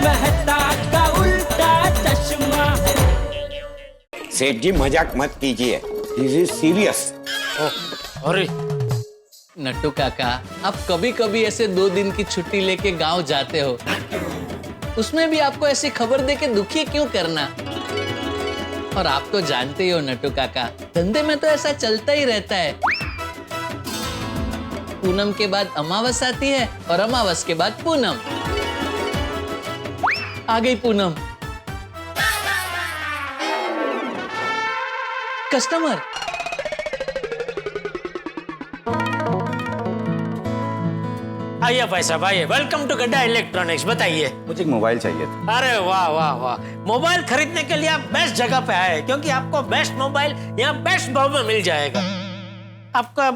मेहता का उल्टा चश्मा। सेठ जी मजाक मत कीजिए, दिस इज सीरियस। अरे नट्टू काका, आप कभी कभी ऐसे 2 दिन की छुट्टी लेके गांव जाते हो, उसमें भी आपको ऐसी खबर देके दुखी क्यों करना? और आप तो जानते ही हो नट्टू काका, धंधे में तो ऐसा चलता ही रहता है। पूनम के बाद अमावस आती है और अमावस के बाद पूनम। आ गई पूनम। कस्टमर। आइए भाई साहब आइए, वेलकम टू गड्ढा इलेक्ट्रॉनिक्स। बताइए। मुझे एक मोबाइल चाहिए था। अरे वाह वाह वाह, मोबाइल खरीदने के लिए आप बेस्ट जगह पे आए, क्योंकि आपको बेस्ट मोबाइल यहाँ बेस्ट भाव में मिल जाएगा। आपका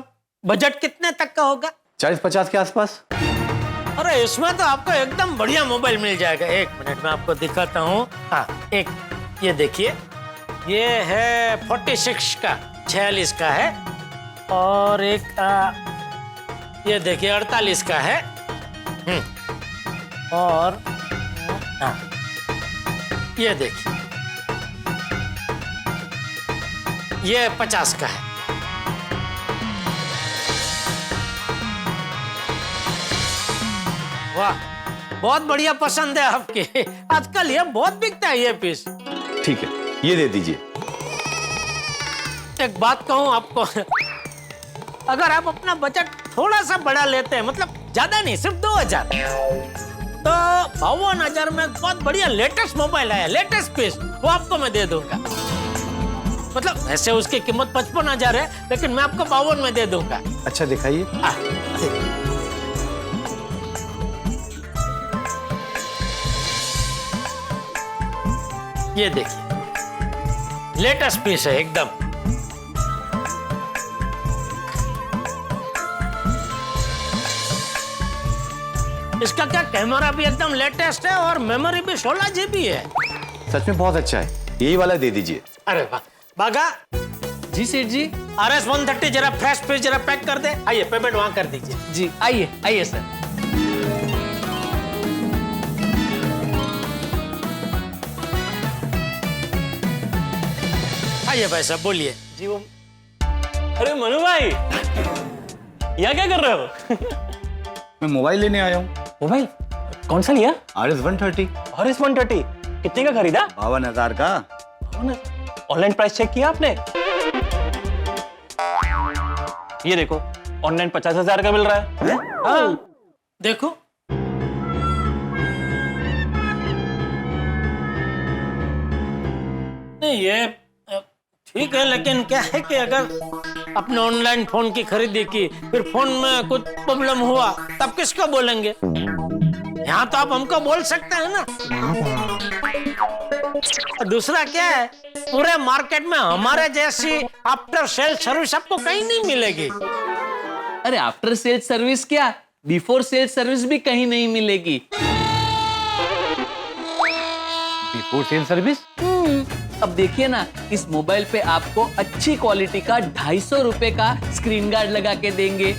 बजट कितने तक का होगा? 40-50 के आसपास। अरे इसमें तो आपको एकदम बढ़िया मोबाइल मिल जाएगा। 1 मिनट में आपको दिखाता हूँ। हाँ, एक ये देखिए, ये है 46 का, 46 का है। और एक ये देखिए 48 का है। और हाँ, ये देखिए, ये 50 का है। वाह, बहुत बढ़िया पसंद है आपके। आजकल ये बहुत बिकता है ये पीस। ठीक है, ये दे दीजिए। एक बात कहूं आपको, अगर आप अपना बजट थोड़ा सा बड़ा लेते हैं, मतलब ज्यादा नहीं, सिर्फ 2000, तो 52,000 में बहुत बढ़िया लेटेस्ट मोबाइल आया, लेटेस्ट पीस, वो आपको मैं दे दूंगा। मतलब ऐसे उसकी कीमत 55,000 है, लेकिन मैं आपको 52 में दे दूंगा। अच्छा दिखाइए। ये देखिए, लेटेस्ट पीस है एकदम। इसका क्या कैमरा भी एकदम लेटेस्ट है और मेमोरी भी 16 GB है। सच में बहुत अच्छा है, यही वाला दे दीजिए। अरे वाह। बागा जी सेठ जी। RS 130 जरा फ्रेश पीस जरा पैक कर दे। आइए, पेमेंट वहां कर दीजिए। जी आइए आइए सर। आइए भाई साहब, बोलिए। जी वो, अरे मनु भाई, यहाँ क्या कर रहे हो? मैं मोबाइल लेने आया हूँ। मोबाइल कौन सा लिया? RS 130। RS 130 कितने का खरीदा? 52,000 का। ऑनलाइन प्राइस चेक किया आपने? ये देखो, ऑनलाइन 50,000 का मिल रहा है। हाँ देखो, नहीं ये ठीक है, लेकिन क्या है कि अगर अपने ऑनलाइन फोन की खरीदी की, फिर फोन में कुछ प्रॉब्लम हुआ, तब किसको बोलेंगे? यहाँ तो आप हमको बोल सकते हैं ना। दूसरा क्या है, पूरे मार्केट में हमारे जैसी आफ्टर सेल सर्विस आपको कहीं नहीं मिलेगी। अरे आफ्टर सेल सर्विस क्या, बिफोर सेल सर्विस भी कहीं नहीं मिलेगी। Before sale service? अब देखिए ना, इस मोबाइल पे आपको अच्छी क्वालिटी का 250 रुपए का स्क्रीन गार्ड लगा के देंगे,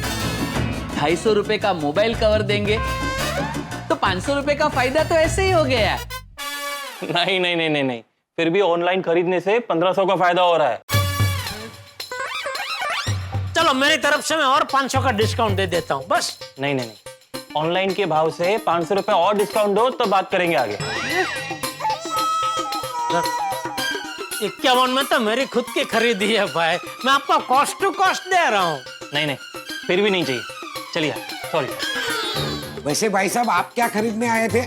250 रुपए का मोबाइल कवर देंगे, तो 500 रुपए का फायदा तो ऐसे ही हो गया। नहीं नहीं नहीं नहीं नहीं, फिर भी ऑनलाइन खरीदने से 1500 का फायदा हो रहा है। चलो मेरी तरफ से मैं और 500 का डिस्काउंट दे देता हूँ बस। नहीं नहीं नहीं, ऑनलाइन के भाव से 500 रुपए और डिस्काउंट दो तो बात करेंगे आगे। 51 में तो मेरी खुद की खरीदी है भाई, मैं आपको कॉस्ट टू कॉस्ट दे रहा हूँ। नहीं नहीं, फिर भी नहीं चाहिए। चलिए, सॉरी। वैसे भाई साहब आप क्या खरीदने आए थे?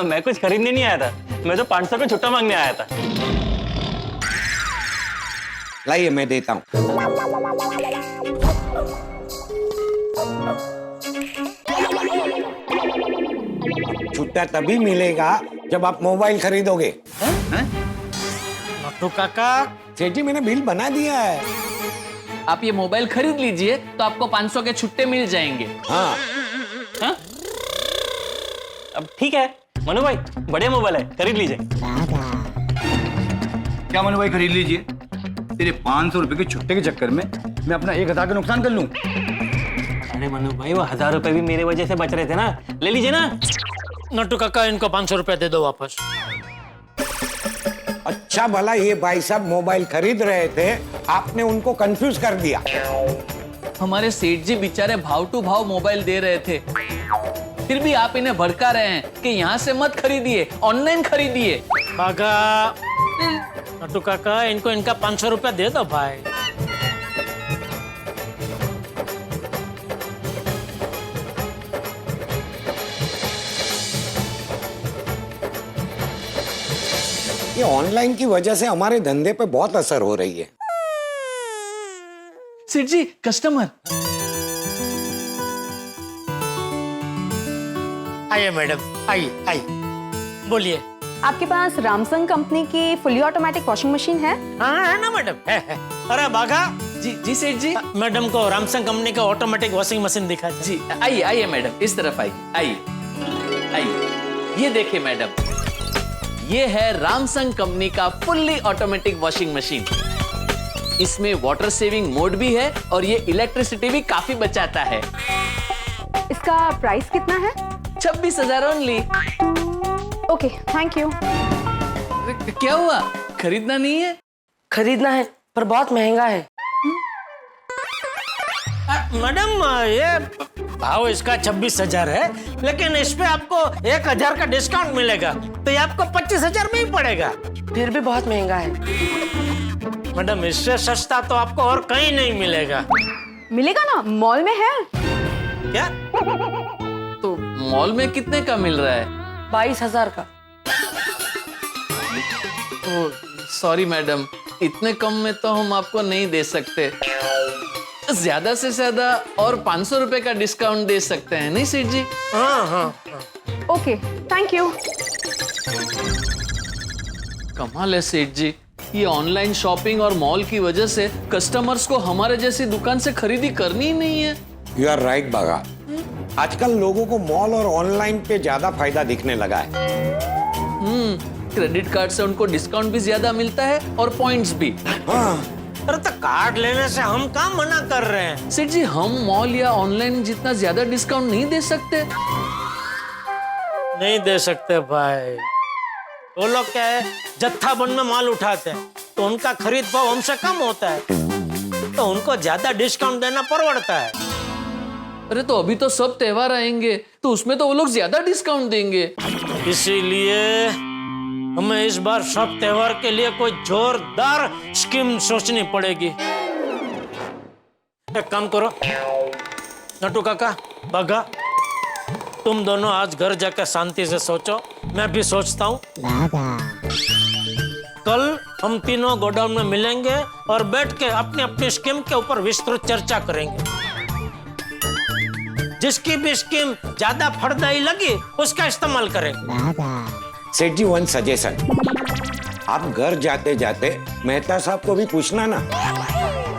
मैं कुछ खरीदने नहीं आया था, मैं तो 500 का छुट्टा मांगने आया था। लाइए मैं देता हूँ। छुट्टा तभी मिलेगा जब आप मोबाइल खरीदोगे। तो काका, सेठ जी मैंने बिल बना दिया है। आप ये मोबाइल खरीद लीजिए तो आपको 500 के छुट्टे मिल जाएंगे। हाँ। हाँ? अब ठीक है मनु भाई, बढ़िया मोबाइल है, खरीद लीजिए। क्या मनु भाई खरीद लीजिए? तेरे 500 रुपए के छुट्टे के चक्कर में मैं अपना 1,000 का नुकसान कर लूं? अरे मनु भाई, वो 1000 रुपए भी मेरे वजह से बच रहे थे ना, ले लीजिए ना। नट्टू काका इनको 500 रुपया दे दो वापस। अच्छा भला ये भाई साहब मोबाइल खरीद रहे थे, आपने उनको कंफ्यूज कर दिया। हमारे सेठ जी बेचारे भाव टू भाव मोबाइल दे रहे थे, फिर भी आप इन्हें भड़का रहे हैं कि यहाँ से मत खरीदिए, ऑनलाइन खरीदिए। काका, नट्टू काका इनको इनका 500 रुपया दे दो भाई। ये ऑनलाइन की वजह से हमारे धंधे पे बहुत असर हो रही है। सेठ जी, कस्टमर। आइए मैडम, आइए आइए, बोलिए। आपके पास रामसंग कंपनी की फुली ऑटोमेटिक वॉशिंग मशीन है? हाँ है ना मैडम, है। अरे बाघा, जी जी सेठ जी। मैडम को रामसंग कंपनी का ऑटोमेटिक वॉशिंग मशीन दिखा जी आइए आइए मैडम, इस तरफ आइए आइए आइए। ये देखिए मैडम, ये है रामसंग कंपनी का फुल्ली ऑटोमेटिक वॉशिंग मशीन। इसमें वाटर सेविंग मोड भी है और ये इलेक्ट्रिसिटी भी काफी बचाता है। इसका प्राइस कितना है? 26,000 ओनली। Okay, thank you. क्या हुआ, खरीदना नहीं है? खरीदना है पर बहुत महंगा है। मैडम ये भाव इसका 26,000 है, लेकिन इस पे आपको 1,000 का डिस्काउंट मिलेगा, तो ये आपको 25,000 में ही पड़ेगा। फिर भी बहुत महंगा है। मैडम इससे सस्ता तो आपको और कहीं नहीं मिलेगा। मिलेगा ना, मॉल में है। क्या? तो मॉल में कितने का मिल रहा है? 22,000 का। सॉरी मैडम, इतने कम में तो हम आपको नहीं दे सकते। ज्यादा से ज्यादा और 500 रुपए का डिस्काउंट दे सकते हैं, नहीं सेठ जी? हाँ हाँ। Okay, thank you. कमाल है सेठ जी, ये ऑनलाइन शॉपिंग और मॉल की वजह से कस्टमर्स को हमारे जैसी दुकान से खरीदी करनी ही नहीं है। यू आर राइट बागा, आजकल लोगों को मॉल और ऑनलाइन पे ज्यादा फायदा दिखने लगा है। क्रेडिट कार्ड से उनको डिस्काउंट भी ज्यादा मिलता है और पॉइंट्स भी। हाँ, अरे तो कार्ड लेने से हम क्या मना कर रहे हैं? सेठ जी, हम मॉल या ऑनलाइन जितना ज्यादा डिस्काउंट नहीं दे सकते। नहीं दे सकते भाई। वो लोग क्या है, जत्था बन में माल उठाते हैं, तो उनका खरीद भाव हमसे कम होता है, तो उनको ज्यादा डिस्काउंट देना परवड़ता है। अरे तो अभी तो सब त्योहार आएंगे, तो उसमें तो वो लोग ज्यादा डिस्काउंट देंगे। इसीलिए हमें इस बार सब त्योहार के लिए कोई जोरदार स्कीम सोचनी पड़ेगी। एक काम करो नट्टू काका, बाघा, तुम दोनों आज घर जाकर शांति से सोचो, मैं भी सोचता हूँ। कल हम तीनों गोडाउन में मिलेंगे और बैठ के अपनी अपनी स्कीम के ऊपर विस्तृत चर्चा करेंगे। जिसकी भी स्कीम ज्यादा फलदायी लगी उसका इस्तेमाल करेंगे। सेठ जी, वन सजेशन, आप घर जाते जाते मेहता साहब को भी पूछना ना।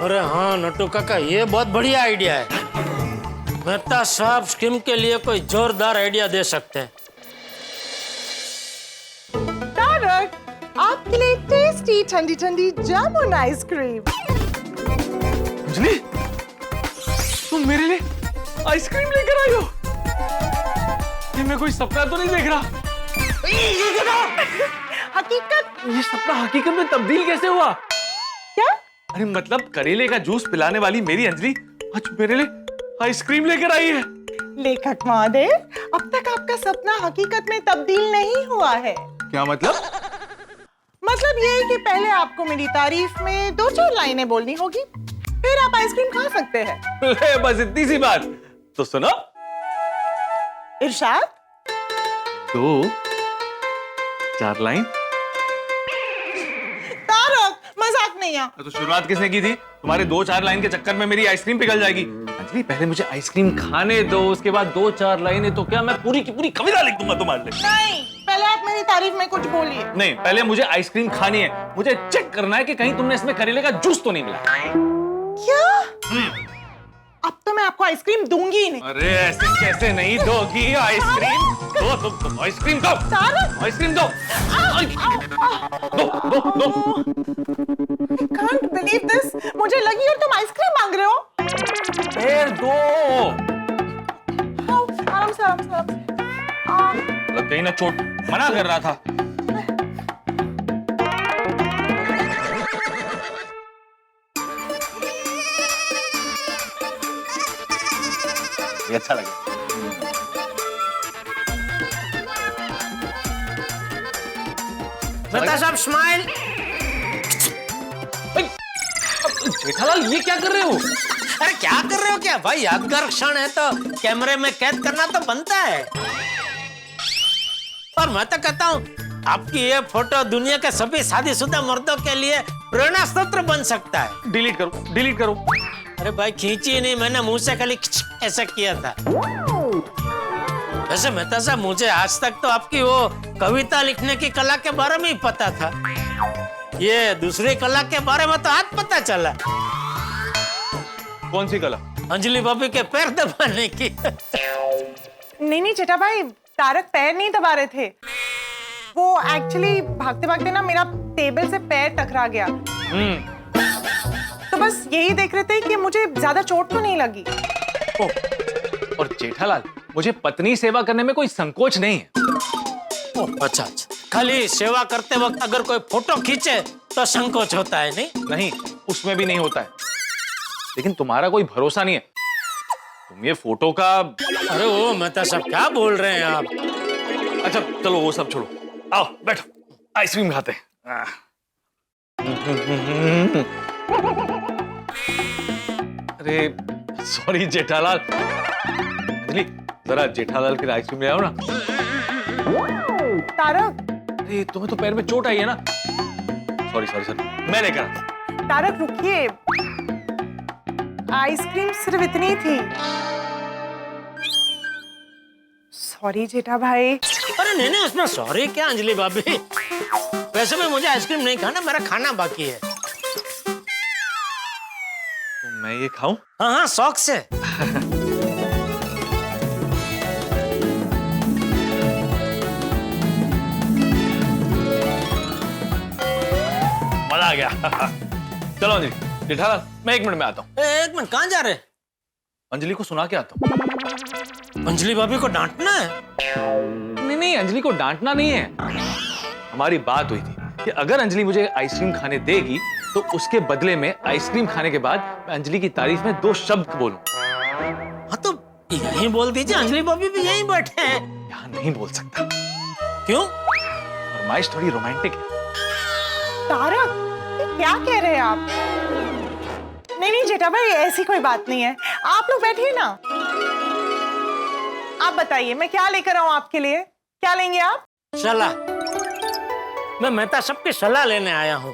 अरे हाँ नट्टू काका, ये बहुत बढ़िया आइडिया है। मेहता साहब स्कीम के लिए कोई जोरदार आइडिया दे सकते हैं। तारक, आपके लिए टेस्टी ठंडी ठंडी जामुन आइसक्रीम। अंजलि, तुम मेरे लिए आइसक्रीम लेकर आई हो? ये मैं कोई सपना तो नहीं देख रहा? हकीकत। ये सपना हकीकत में तब्दील कैसे हुआ? क्या? अरे मतलब करेले का जूस पिलाने वाली मेरी अंजलि आज मेरे लिए आइसक्रीम लेकर आई है। लेखक महोदय, अब तक आपका सपना हकीकत में तब्दील नहीं हुआ है। क्या मतलब? मतलब ये है कि पहले आपको मेरी तारीफ में 2-4 लाइनें बोलनी होगी, फिर आप आइसक्रीम खा सकते हैं। ले बस इतनी सी बात। तो सुनो, इरशाद। 2-4 लाइन। तारक, मजाक नहीं आ। तो शुरुआत किसने की थी? तुम्हारे 2-4 लाइन के चक्कर में मेरी आइसक्रीम पिघल जाएगी। अंजलि, पहले मुझे आइसक्रीम खाने दो, उसके बाद 2-4 लाइनें तो क्या मैं पूरी की पूरी कविता लिख दूंगा तुम्हारे लिए। नहीं, पहले आप मेरी तारीफ में कुछ बोलिए। नहीं, पहले मुझे आइसक्रीम खानी है। मुझे चेक करना है कि कहीं तुमने इसमें करेले का जूस तो नहीं मिला। क्या? अब तो मैं आपको आइसक्रीम दूंगी ही नहीं। अरे ऐसे कैसे नहीं दोगी आइसक्रीम? दो तुम आइसक्रीम दो। आइसक्रीम दो। दो। Can't believe this. मुझे लगी और तुम आइसक्रीम मांग रहे हो। फिर दो। आराम से। लग गई ना चोट, मना कर रहा था। ये अच्छा लगे। मेहता साहब स्माइल। जेठालाल ये क्या कर रहे हो? अरे क्या कर रहे हो क्या भाई, यादगार क्षण है तो कैमरे में कैद करना तो बनता है। और मैं तो कहता हूँ आपकी ये फोटो दुनिया के सभी शादीशुदा मर्दों के लिए प्रेरणा स्रोत बन सकता है। डिलीट करो, डिलीट करो। अरे भाई खींची नहीं, मैंने मुंह से खाली ऐसा किया था। वैसे मेहता साहब मुझे आज तक तो आपकी वो कविता लिखने की कला के बारे में ही पता था, ये दूसरी कला के बारे में तो आज पता चला। कौन सी कला? अंजलि भाभी के पैर दबाने की। नहीं जेठा भाई, तारक पैर नहीं दबा रहे थे, वो एक्चुअली भागते भागते ना मेरा टेबल से पैर टकरा गया। तो बस यही देख रहे थे कि मुझे ज्यादा चोट तो नहीं लगी। ओह, और जेठालाल मुझे पत्नी सेवा करने में कोई संकोच नहीं है। ओह, अच्छा अच्छा, खाली सेवा करते वक्त अगर कोई फोटो खींचे तो संकोच होता है नहीं? नहीं, उसमें भी नहीं होता है, लेकिन तुम्हारा कोई भरोसा नहीं है। तुम ये फोटो का। अरे ओ मेहता साहब क्या बोल रहे हैं आप? अच्छा चलो वो सब छोड़ो, आओ बैठो, आइसक्रीम खाते हैं। अरे सॉरी जेठालाल। अंजलि जरा जेठालाल के लिए आइसक्रीम ले आओ ना। तारक, अरे तुम्हें तो पैर में चोट आई है ना। सॉरी सॉरी सॉरी, मैं लेकर आता। तारक रुकिए, आइसक्रीम सिर्फ इतनी थी। सॉरी जेठा भाई। अरे नहीं नहीं, उसमें सॉरी क्या अंजलि भाभी, वैसे भी मुझे आइसक्रीम नहीं खाना, मेरा खाना बाकी है। तो मैं ये खाऊं? हाँ हाँ शौक से। मजा आ गया। चलो अंजलि, जेठालाल मैं 1 मिनट में आता हूँ। 1 मिनट, कहाँ जा रहे? अंजलि को सुना के आता हूँ। अंजलि भाभी को डांटना है? नहीं नहीं, अंजलि को डांटना नहीं है। हमारी बात हुई थी कि अगर अंजलि मुझे आइसक्रीम खाने देगी तो उसके बदले में आइसक्रीम खाने के बाद मैं अंजलि की तारीफ में 2 शब्द बोलूं। हाँ तो यहीं बोल दीजिए, अंजलि भाभी भी यहीं बैठे हैं। यहाँ नहीं बोल सकता। क्यों? फरमाइश थोड़ी रोमांटिक है। तारक, ये क्या कह रहे हैं आप? नहीं नहीं जेठा भाई, ऐसी कोई बात नहीं है, आप लोग बैठिए ना। आप बताइए मैं क्या लेकर आऊं आपके लिए, क्या लेंगे आप? सलाह। मैं मेहता साहब की सलाह लेने आया हूँ।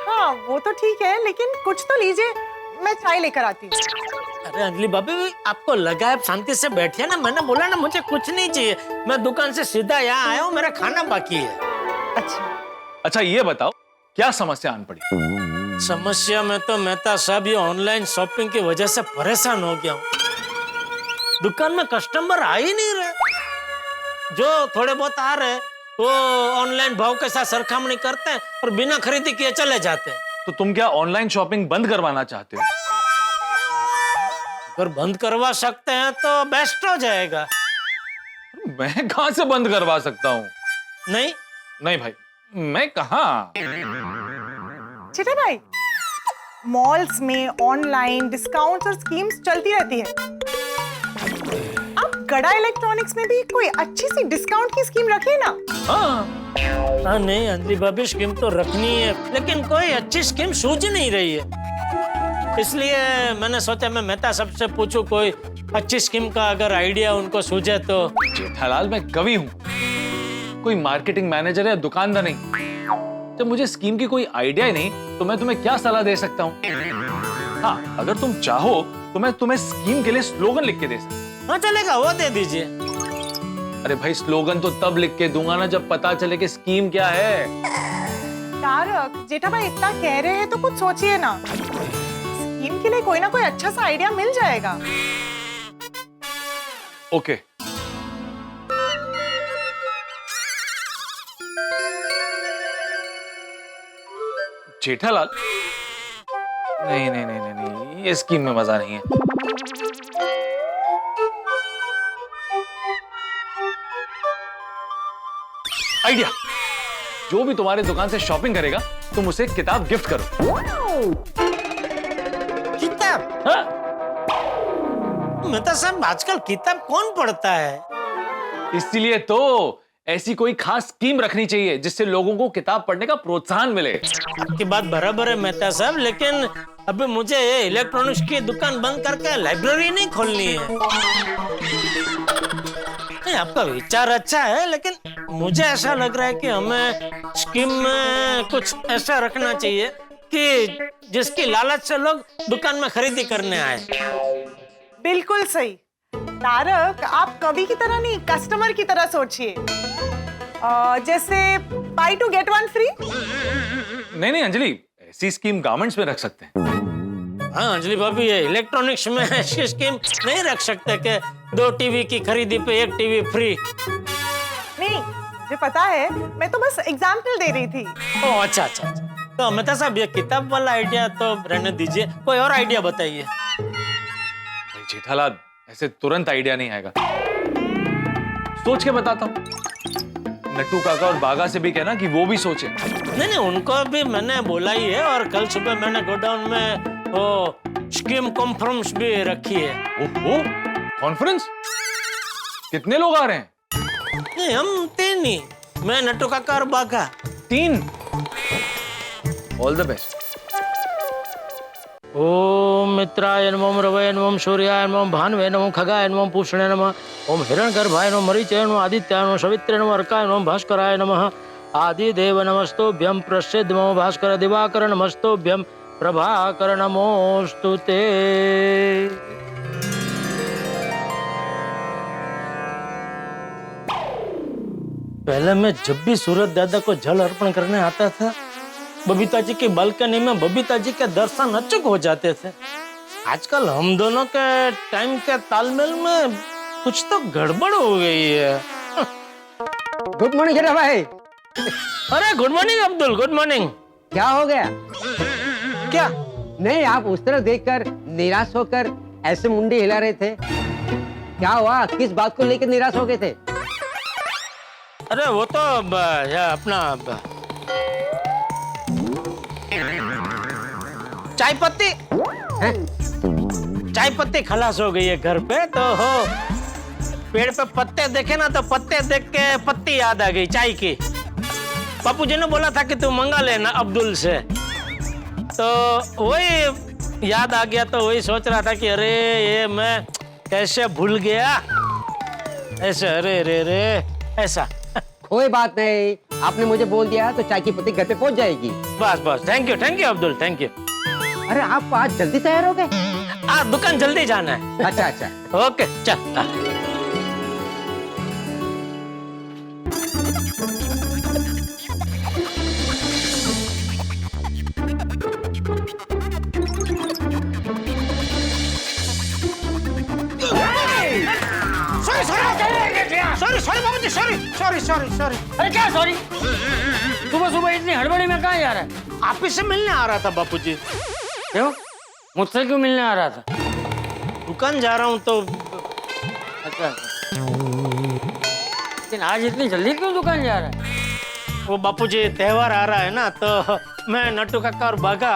हाँ वो तो ठीक है, लेकिन कुछ तो लीजिए, मैं चाय लेकर आती हूँ। अरे अंजलि भाभी आपको लगा है शांति से बैठिए ना, मैंने बोला ना मुझे कुछ नहीं चाहिए, मैं दुकान से सीधा यहाँ आया हूँ, मेरा खाना बाकी है। अच्छा ये बताओ क्या समस्या आन पड़ी? समस्या में तो मेहता साहब ये ऑनलाइन शॉपिंग की वजह से परेशान हो गया हूँ। दुकान में कस्टमर आ ही नहीं रहे, जो थोड़े बहुत आ रहे वो ऑनलाइन भाव के साथ सरखामणी करते हैं और बिना खरीदी किए चले जाते हैं। तो तुम क्या ऑनलाइन शॉपिंग बंद करवाना चाहते हो? अगर बंद करवा सकते हैं तो बेस्ट हो जाएगा। मैं कहां से बंद करवा सकता हूँ? नहीं नहीं भाई, मैं कहाँ। चिटे भाई, मॉल्स में ऑनलाइन डिस्काउंट्स और स्कीम्स चलती रहती है। आप गड़ा इलेक्ट्रॉनिक्स में भी कोई अच्छी सी डिस्काउंट की स्कीम रखिए ना। हाँ नहीं अंजलि भाभी स्कीम तो रखनी है, लेकिन कोई अच्छी स्कीम सूझ नहीं रही है, इसलिए मैंने सोचा मैं मेहता साहब से पूछूं कोई अच्छी स्कीम का अगर आइडिया उनको सूझे तो। जेठालाल मैं कवि हूँ, कोई मार्केटिंग मैनेजर या दुकानदार नहीं। जब मुझे स्कीम की कोई आइडिया ही नहीं तो मैं तुम्हें क्या सलाह दे सकता हूँ? हाँ अगर तुम चाहो तो मैं तुम्हें स्कीम के लिए स्लोगन लिख के दे सकता हूँ। हाँ चलेगा, वो दे दीजिए। अरे भाई स्लोगन तो तब लिख के दूंगा ना जब पता चले कि स्कीम क्या है। तारक, जेठा भाई इतना कह रहे हैं तो कुछ सोचिए ना, स्कीम के लिए कोई ना कोई अच्छा सा आइडिया मिल जाएगा। ओके जेठालाल, नहीं नहीं नहीं नहीं नहीं, ये स्कीम में मजा नहीं है। आइडिया, जो भी तुम्हारे दुकान से शॉपिंग करेगा तुम उसे एक किताब गिफ्ट करो। किताब? हाँ? मेहता साहब आजकल किताब कौन पढ़ता है? इसीलिए तो ऐसी कोई खास स्कीम रखनी चाहिए जिससे लोगों को किताब पढ़ने का प्रोत्साहन मिले। आपकी बात बराबर है मेहता साहब, लेकिन अभी मुझे इलेक्ट्रॉनिक्स की दुकान बंद करके लाइब्रेरी नहीं खोलनी है। नहीं, आपका विचार अच्छा है, लेकिन मुझे ऐसा लग रहा है कि हमें स्कीम में कुछ ऐसा रखना चाहिए कि जिसकी लालच से लोग दुकान में खरीदी करने आए। बिल्कुल सही तारक, आप कवि की तरह नहीं कस्टमर की तरह सोचिए। जैसे बाय 2 गेट 1 फ्री। नहीं अंजलि, ऐसी स्कीम गारमेंट्स में रख सकते हैं। हाँ अंजलि भाभी, ये इलेक्ट्रॉनिक्स में ऐसी स्कीम नहीं रख सकते कि 2 टीवी की खरीदी पे 1 टीवी फ्री। नहीं, मुझे पता है, मैं तो बस एग्जाम्पल दे रही थी। ओह अच्छा अच्छा अच्छा, तो मेहता साहब ये किताब वाला आइडिया तो रहने दीजिए, कोई और आइडिया बताइए। जेठालाल, ऐसे तुरंत आइडिया नहीं आएगा, सोच के बताता हूँ। नट्टू काका और बागा से भी कहना कि वो भी सोचे। नहीं, उनको भी मैंने बोला ही है, और कल सुबह मैंने गोडाउन में वो स्कीम कॉन्फ्रेंस भी रखी है। ओहो, कॉन्फ्रेंस? कितने लोग आ रहे हैं? नहीं, हम 3 ही, मैं नट्टू काका और बागा। 3? All the best. ओम मित्राय नमः, रवये नमः, सूर्याय नमः, भानुवे नमः, खगाय नमः, पूषणे नमः, ओम हिरण्यगर्भाय नमः, मरीचाय नमः, आदित्याय नमः, सवित्रे नमः, अर्काय नमः, भास्कराय नमः, आदिदेव नमस्तुभ्यं, प्रसिद्ध नमो भास्कर, दिवाकर नमस्तुभ्यं, प्रभाकर नमोस्तुते। पहले मैं जब भी सूरज दादा को जल अर्पण करने आता था, बबीता जी की बालकनी में बबीता जी के दर्शन अचूक हो जाते थे। आजकल हम दोनों के टाइम के तालमेल में कुछ तो गड़बड़ हो गई है। गुड मॉर्निंग जेठा भाई। अरे good morning Abdul, good morning. क्या हो गया? क्या? नहीं, आप उस तरह देखकर निराश होकर ऐसे मुंडी हिला रहे थे। क्या हुआ? किस बात को लेकर निराश हो गए थे? अरे वो तो अपना चाय पत्ती, चाय पत्ती खलास हो गई है घर पे, तो हो पेड़ पे पत्ते देखे ना, तो पत्ते देख के पत्ती याद आ गई चाय की। पापू जी ने बोला था कि तू मंगा लेना अब्दुल से, तो वही याद आ गया, तो वही सोच रहा था कि अरे ये मैं कैसे भूल गया ऐसे। अरे रे रे ऐसा। कोई बात नहीं, आपने मुझे बोल दिया तो चाय की पत्ती घर पे पहुंच जाएगी। बस बस, thank you Abdul, thank you. अरे आप आज जल्दी तैयार हो गए? दुकान जल्दी जाना है। अच्छा अच्छा, ओके चल। सॉरी। अरे क्या सॉरी? सुबह सुबह इतनी हड़बड़ी में कहाँ जा रहा है? आप ही से मिलने आ रहा था बापूजी। क्यों? मुझसे क्यों मिलने आ रहा था? दुकान जा रहा हूँ तो। अच्छा, लेकिन आज इतनी जल्दी क्यों दुकान जा रहा है? वो बापूजी त्योहार आ रहा है ना, तो मैं नट्टू काका और बागा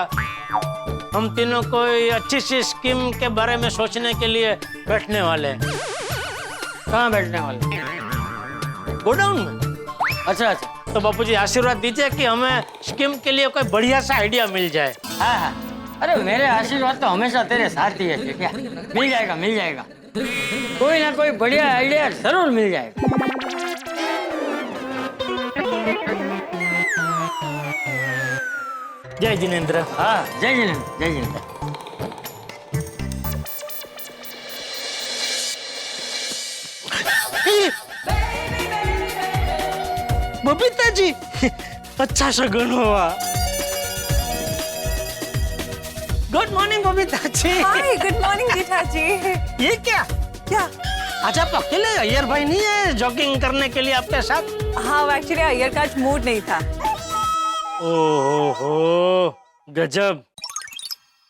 हम तीनों कोई अच्छी सी स्कीम के बारे में सोचने के लिए बैठने वाले हैं। कहाँ बैठने वाले? गोडाउन में। अच्छा, तो बापूजी आशीर्वाद दीजिए कि हमें स्कीम के लिए कोई बढ़िया सा आइडिया मिल जाए। हाँ। अरे मेरे आशीर्वाद तो हमेशा तेरे साथ ही है क्या? मिल जाएगा। कोई ना कोई बढ़िया आइडिया जरूर मिल जाएगा। जय जिनेंद्र। हाँ, जय जिनेंद्र। बबीता जी, अच्छा शगुन हुआ। गुड मॉर्निंग बबीता जी। हाय, गुड मॉर्निंग जेठा जी। ये क्या? क्या? अच्छा, आप अकेले? अय्यर भाई नहीं है जॉगिंग करने के लिए आपके साथ? हाँ, एक्चुअली अय्यर का आज मूड नहीं था। ओहो, गजब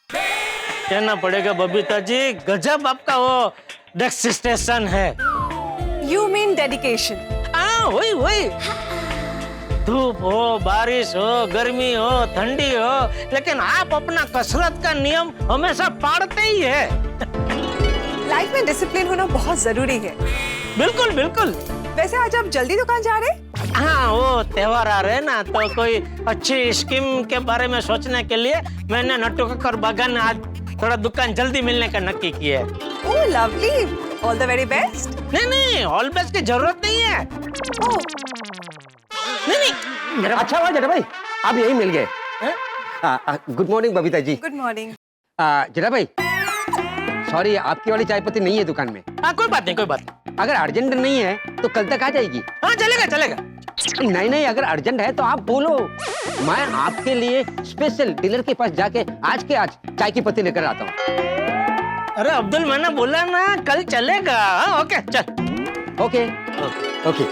कहना पड़ेगा बबीता जी, गजब आपका वो डेस्टिनेशन है। You mean dedication? हाँ, वही। धूप हो, बारिश हो, गर्मी हो, ठंडी हो, लेकिन आप अपना कसरत का नियम हमेशा पाड़ते ही है। लाइफ में डिसिप्लिन होना बहुत जरूरी है। बिल्कुल बिल्कुल। वैसे आज आप जल्दी दुकान जा रहे हैं? हाँ, वो त्योहार आ रहे हैं ना, तो कोई अच्छी स्कीम के बारे में सोचने के लिए मैंने नट्टू काका बागान में आज थोड़ा दुकान जल्दी मिलने का नक्की किया है। ओह lovely, all the very best. नहीं, ऑल बेस्ट की जरूरत नहीं है। ओह नहीं मेरा अच्छा हुआ जेठा भाई, आप यही मिल गए। Good morning Babita ji. Good morning. Jetha भाई, सॉरी आपकी वाली चाय पत्ती नहीं है दुकान में। हाँ, कोई बात नहीं, कोई बात नहीं। अगर अर्जेंट नहीं है तो कल तक आ जाएगी। हाँ, चलेगा चलेगा। नहीं, अगर अर्जेंट है तो आप बोलो, मैं आपके लिए स्पेशल डीलर के पास जाके आज के आज चाय की पत्ती लेकर आता हूँ। अरे अब्दुल, मैंने बोला ना कल चलेगा। हाँ, ओके चल। Okay okay.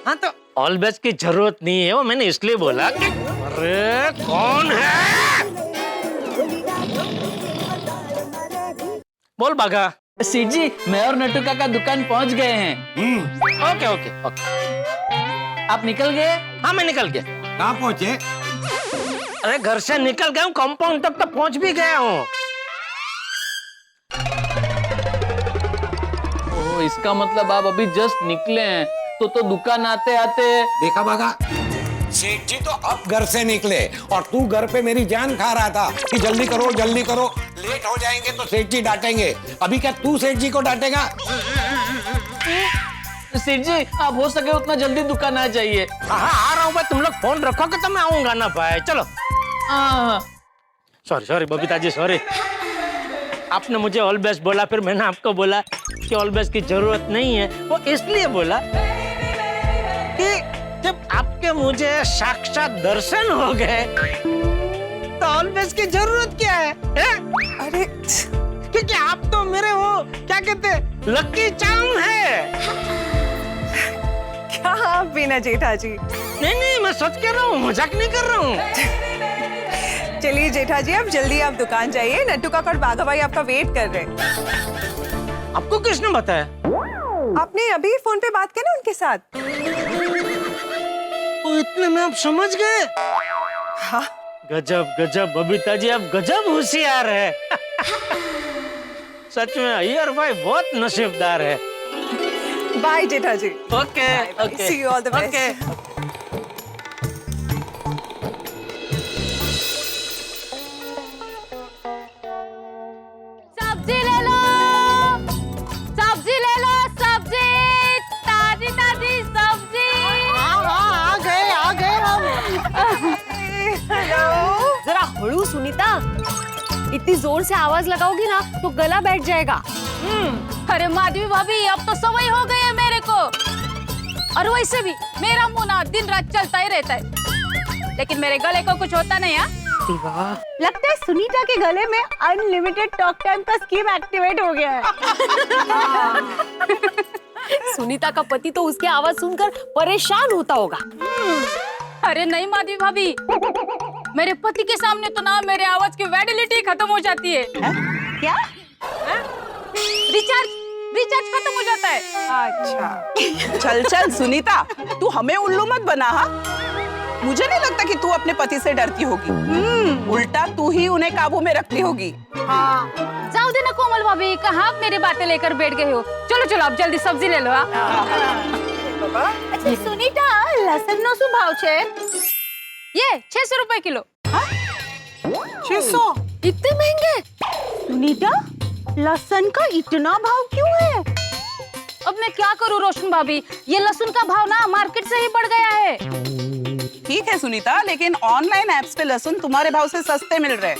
हाँ, तो ऑल बेस्ट की जरूरत नहीं है, वो मैंने इसलिए बोला कि अरे कौन है? बोल बागा। सेठ जी, मैं और नट्टू काका दुकान पहुंच गए हैं। Okay okay okay. आप निकल गए? हाँ, मैं निकल गया। कहाँ पहुँचे? अरे घर से निकल गया हूँ, कंपाउंड तक तो पहुंच भी गया हूँ। ओह, इसका मतलब आप अभी जस्ट निकले हैं, तो दुकान आते आते। देखा बागा, सेठ जी तो अब घर से निकले और तू घर पे मेरी जान खा रहा था कि जल्दी करो, लेट हो जाएंगे तो सेठ जी डांटेंगे। अभी क्या तू सेठ जी को डांटेगा? सेठ जी, आप हो सके उतना जल्दी दुकान आ जाइए। हाँ, आ रहा हूँ भाई, तुम लोग फोन रखोगे तो मैं आऊंगा ना भाई। चलो। Sorry Babita ji, sorry. आपने मुझे ऑल बेस्ट बोला, फिर मैंने आपको बोला कि ऑल बेस्ट की जरूरत नहीं है। वो इसलिए बोला कि जब आपके मुझे साक्षात दर्शन हो गए तो ऑल बेस्ट की जरूरत क्या है? अरे क्योंकि आप तो मेरे वो क्या कहते हैं, लकी चार्म है। क्या आप भी ना जेठा जी। नहीं, मैं सच कह रहा हूँ, मजाक नहीं कर रहा हूँ। चलिए जेठा जी, अब जल्दी आप दुकान जाइए, नट्टू काका और बाघा भाई आपका वेट कर रहे हैं। आपको किसने बताया? आपने अभी फोन पे बात की ना उनके साथ। वो इतने में आप समझ गए? हाँ। गजब बबीता जी, आप गजब होशियार है। सच में अय्यर भाई बहुत नसीबदार है। Bye Jetha ji. Okay okay, see you, all the best. सब्जी ले लो, सब्जी ताजी ताजी सब्जी। आ गए हम। जरा हड़ू सुनीता, इतनी जोर से आवाज लगाओगी ना तो गला बैठ जाएगा। अरे माधवी भाभी, अब तो समय हो गई है मेरे को। और वैसे भी मेरा मुंह ना दिन रात चलता ही रहता है, लेकिन मेरे गले को कुछ होता नहीं है। लगता है सुनीता के गले में अनलिमिटेड टॉक टाइम का स्कीम एक्टिवेट हो गया है। सुनीता का पति तो उसकी आवाज सुनकर परेशान होता होगा। अरे नहीं माधवी भाभी, मेरे पति के सामने तो ना मेरे आवाज की वैलिडिटी खत्म हो जाती है। क्या? रिचार्ज खत्म हो जाता है। अच्छा। चल सुनीता, तू हमें उल्लू मत बना। हाँ, मुझे नहीं लगता कि तू अपने पति से डरती होगी। उल्टा तू ही उन्हें काबू में रखती होगी। हाँ। जाओ देना कोमल भाभी, कहाँ आप मेरी बातें लेकर बैठ गए हो? चलो आप जल्दी सब्जी ले लो। अच्छा सुनीता, लसन नो શું ભાવ છે? ये 600 रुपए किलो। 600? इतने महंगे? सुनीता, लहसुन का इतना भाव क्यों है? अब मैं क्या करूँ रोशन भाभी, ये लहसुन का भाव ना मार्केट से ही बढ़ गया है। ठीक है सुनीता, लेकिन ऑनलाइन ऐप्स पे लहसुन तुम्हारे भाव से सस्ते मिल रहे हैं।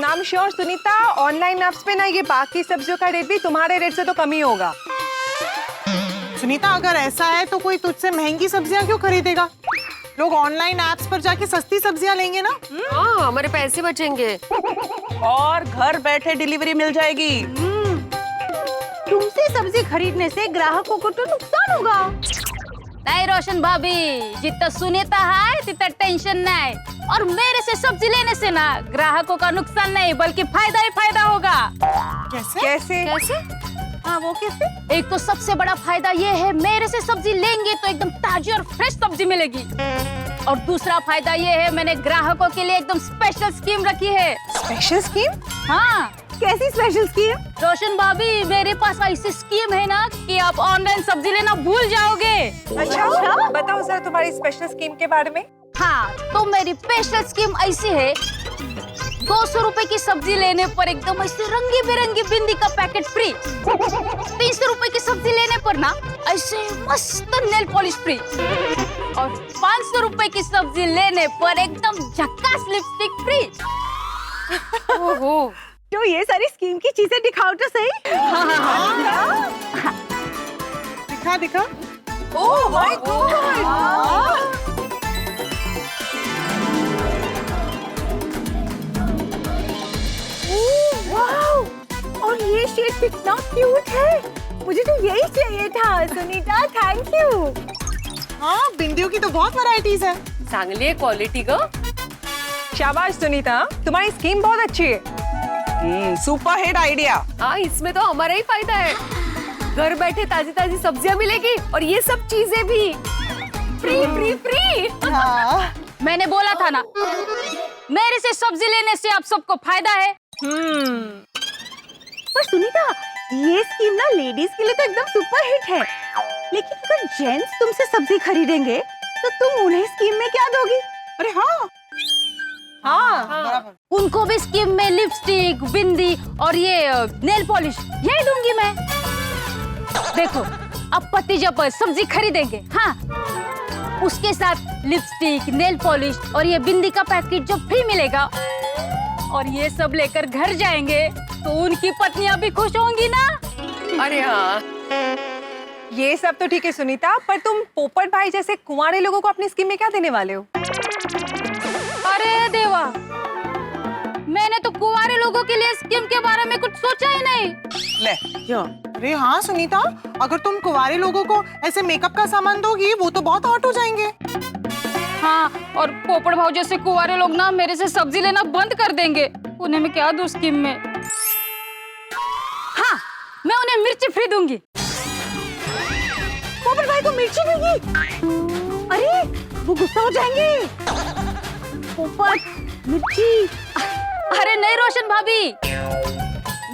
नाम श्योर सुनीता, ऑनलाइन ऐप्स पे ना ये बाकी सब्जियों का रेट भी तुम्हारे रेट से तो कम ही होगा। सुनीता, अगर ऐसा है तो कोई तुझसे महंगी सब्जियां क्यों खरीदेगा? लोग ऑनलाइन ऐप्स पर जाके सस्ती सब्जियां लेंगे ना। हाँ, हमारे पैसे बचेंगे और घर बैठे डिलीवरी मिल जाएगी। तुमसे सब्जी खरीदने से ग्राहकों को तो नुकसान होगा। नहीं रोशन भाभी, जितना सुनीता है तितना टेंशन नहीं, और मेरे से सब्जी लेने से ना ग्राहकों का नुकसान नहीं बल्कि फायदा ही फायदा होगा। कैसे? कैसे? कैसे? हाँ, वो कैसे? एक तो सबसे बड़ा फायदा ये है, मेरे से सब्जी लेंगे तो एकदम ताजी और फ्रेश सब्जी मिलेगी। और दूसरा फायदा ये है, मैंने ग्राहकों के लिए एकदम स्पेशल स्कीम रखी है। Special scheme? हाँ, कैसी स्पेशल स्कीम? रोशन भाभी, मेरे पास ऐसी स्कीम है ना कि आप ऑनलाइन सब्जी लेना भूल जाओगे। अच्छा, बताओ जरा तुम्हारी स्पेशल स्कीम के बारे में। हाँ, तो मेरी स्पेशल स्कीम ऐसी है, 200 रुपए की सब्जी लेने पर एकदम ऐसे रंगी बिरंगी बिंदी का पैकेट फ्री। 300 रुपए की सब्जी लेने पर ना ऐसे मस्त नेल पॉलिश फ्री। और 500 रुपए की सब्जी लेने पर एकदम झक्कास लिपस्टिक फ्री। ओहो, तो ये सारी स्कीम की चीजें दिखाओ तो सही। दिखा दिखा। ओह माय गॉड, और ये शेड कितना क्यूट है। मुझे तो यही चाहिए था सुनीता, थैंक यू। हाँ, बिंदियों की तो बहुत वैरायटीज है। चांगली है क्वालिटी का। शाबाश सुनीता, तुम्हारी स्कीम बहुत अच्छी है। Super hit idea. हाँ, इसमें तो हमारा ही फायदा है। घर बैठे ताजी ताजी सब्जियां मिलेगी और ये सब चीजें भी फ्री फ्री फ्री। हाँ। मैंने बोला था ना, मेरे से सब्जी लेने से आप सबको फायदा है। पर सुनीता, ये स्कीम ना लेडीज के लिए तो एकदम सुपर हिट है, लेकिन अगर जेंट्स तुमसे सब्जी खरीदेंगे तो तुम उन्हें स्कीम में क्या दोगी? अरे हाँ, हाँ, उनको भी स्कीम में लिपस्टिक, बिंदी और ये नेल पॉलिश यही दूंगी मैं। देखो, अब पति जब सब्जी खरीदेंगे, हाँ, उसके साथ लिपस्टिक, नेल पॉलिश और ये बिंदी का पैकेट जब फ्री मिलेगा और ये सब लेकर घर जाएंगे तो उनकी पत्नियां भी खुश होंगी ना। अरे हाँ, ये सब तो ठीक है सुनीता, पर तुम पोपट भाई जैसे कुंवारे लोगों को अपनी स्कीम में क्या देने वाले हो? अरे देवा, मैंने तो कुंवारे लोगों के लिए स्कीम के बारे में कुछ सोचा ही नहीं। ले, अरे हाँ सुनीता, अगर तुम कुंवारे लोगों को ऐसे मेकअप का सामान दोगी वो तो बहुत हॉट हो जाएंगे। हाँ, और पोपट भाव जैसे कुंवारे लोग ना मेरे से सब्जी लेना बंद कर देंगे। उन्हें मैं क्या दूं स्कीम में? हाँ, मैं उन्हें मिर्ची फ्री दूंगी। पोपट भाई को मिर्ची देगी? अरे वो गुस्सा हो जाएंगे। पोपट मिर्ची। अरे नहीं रोशन भाभी,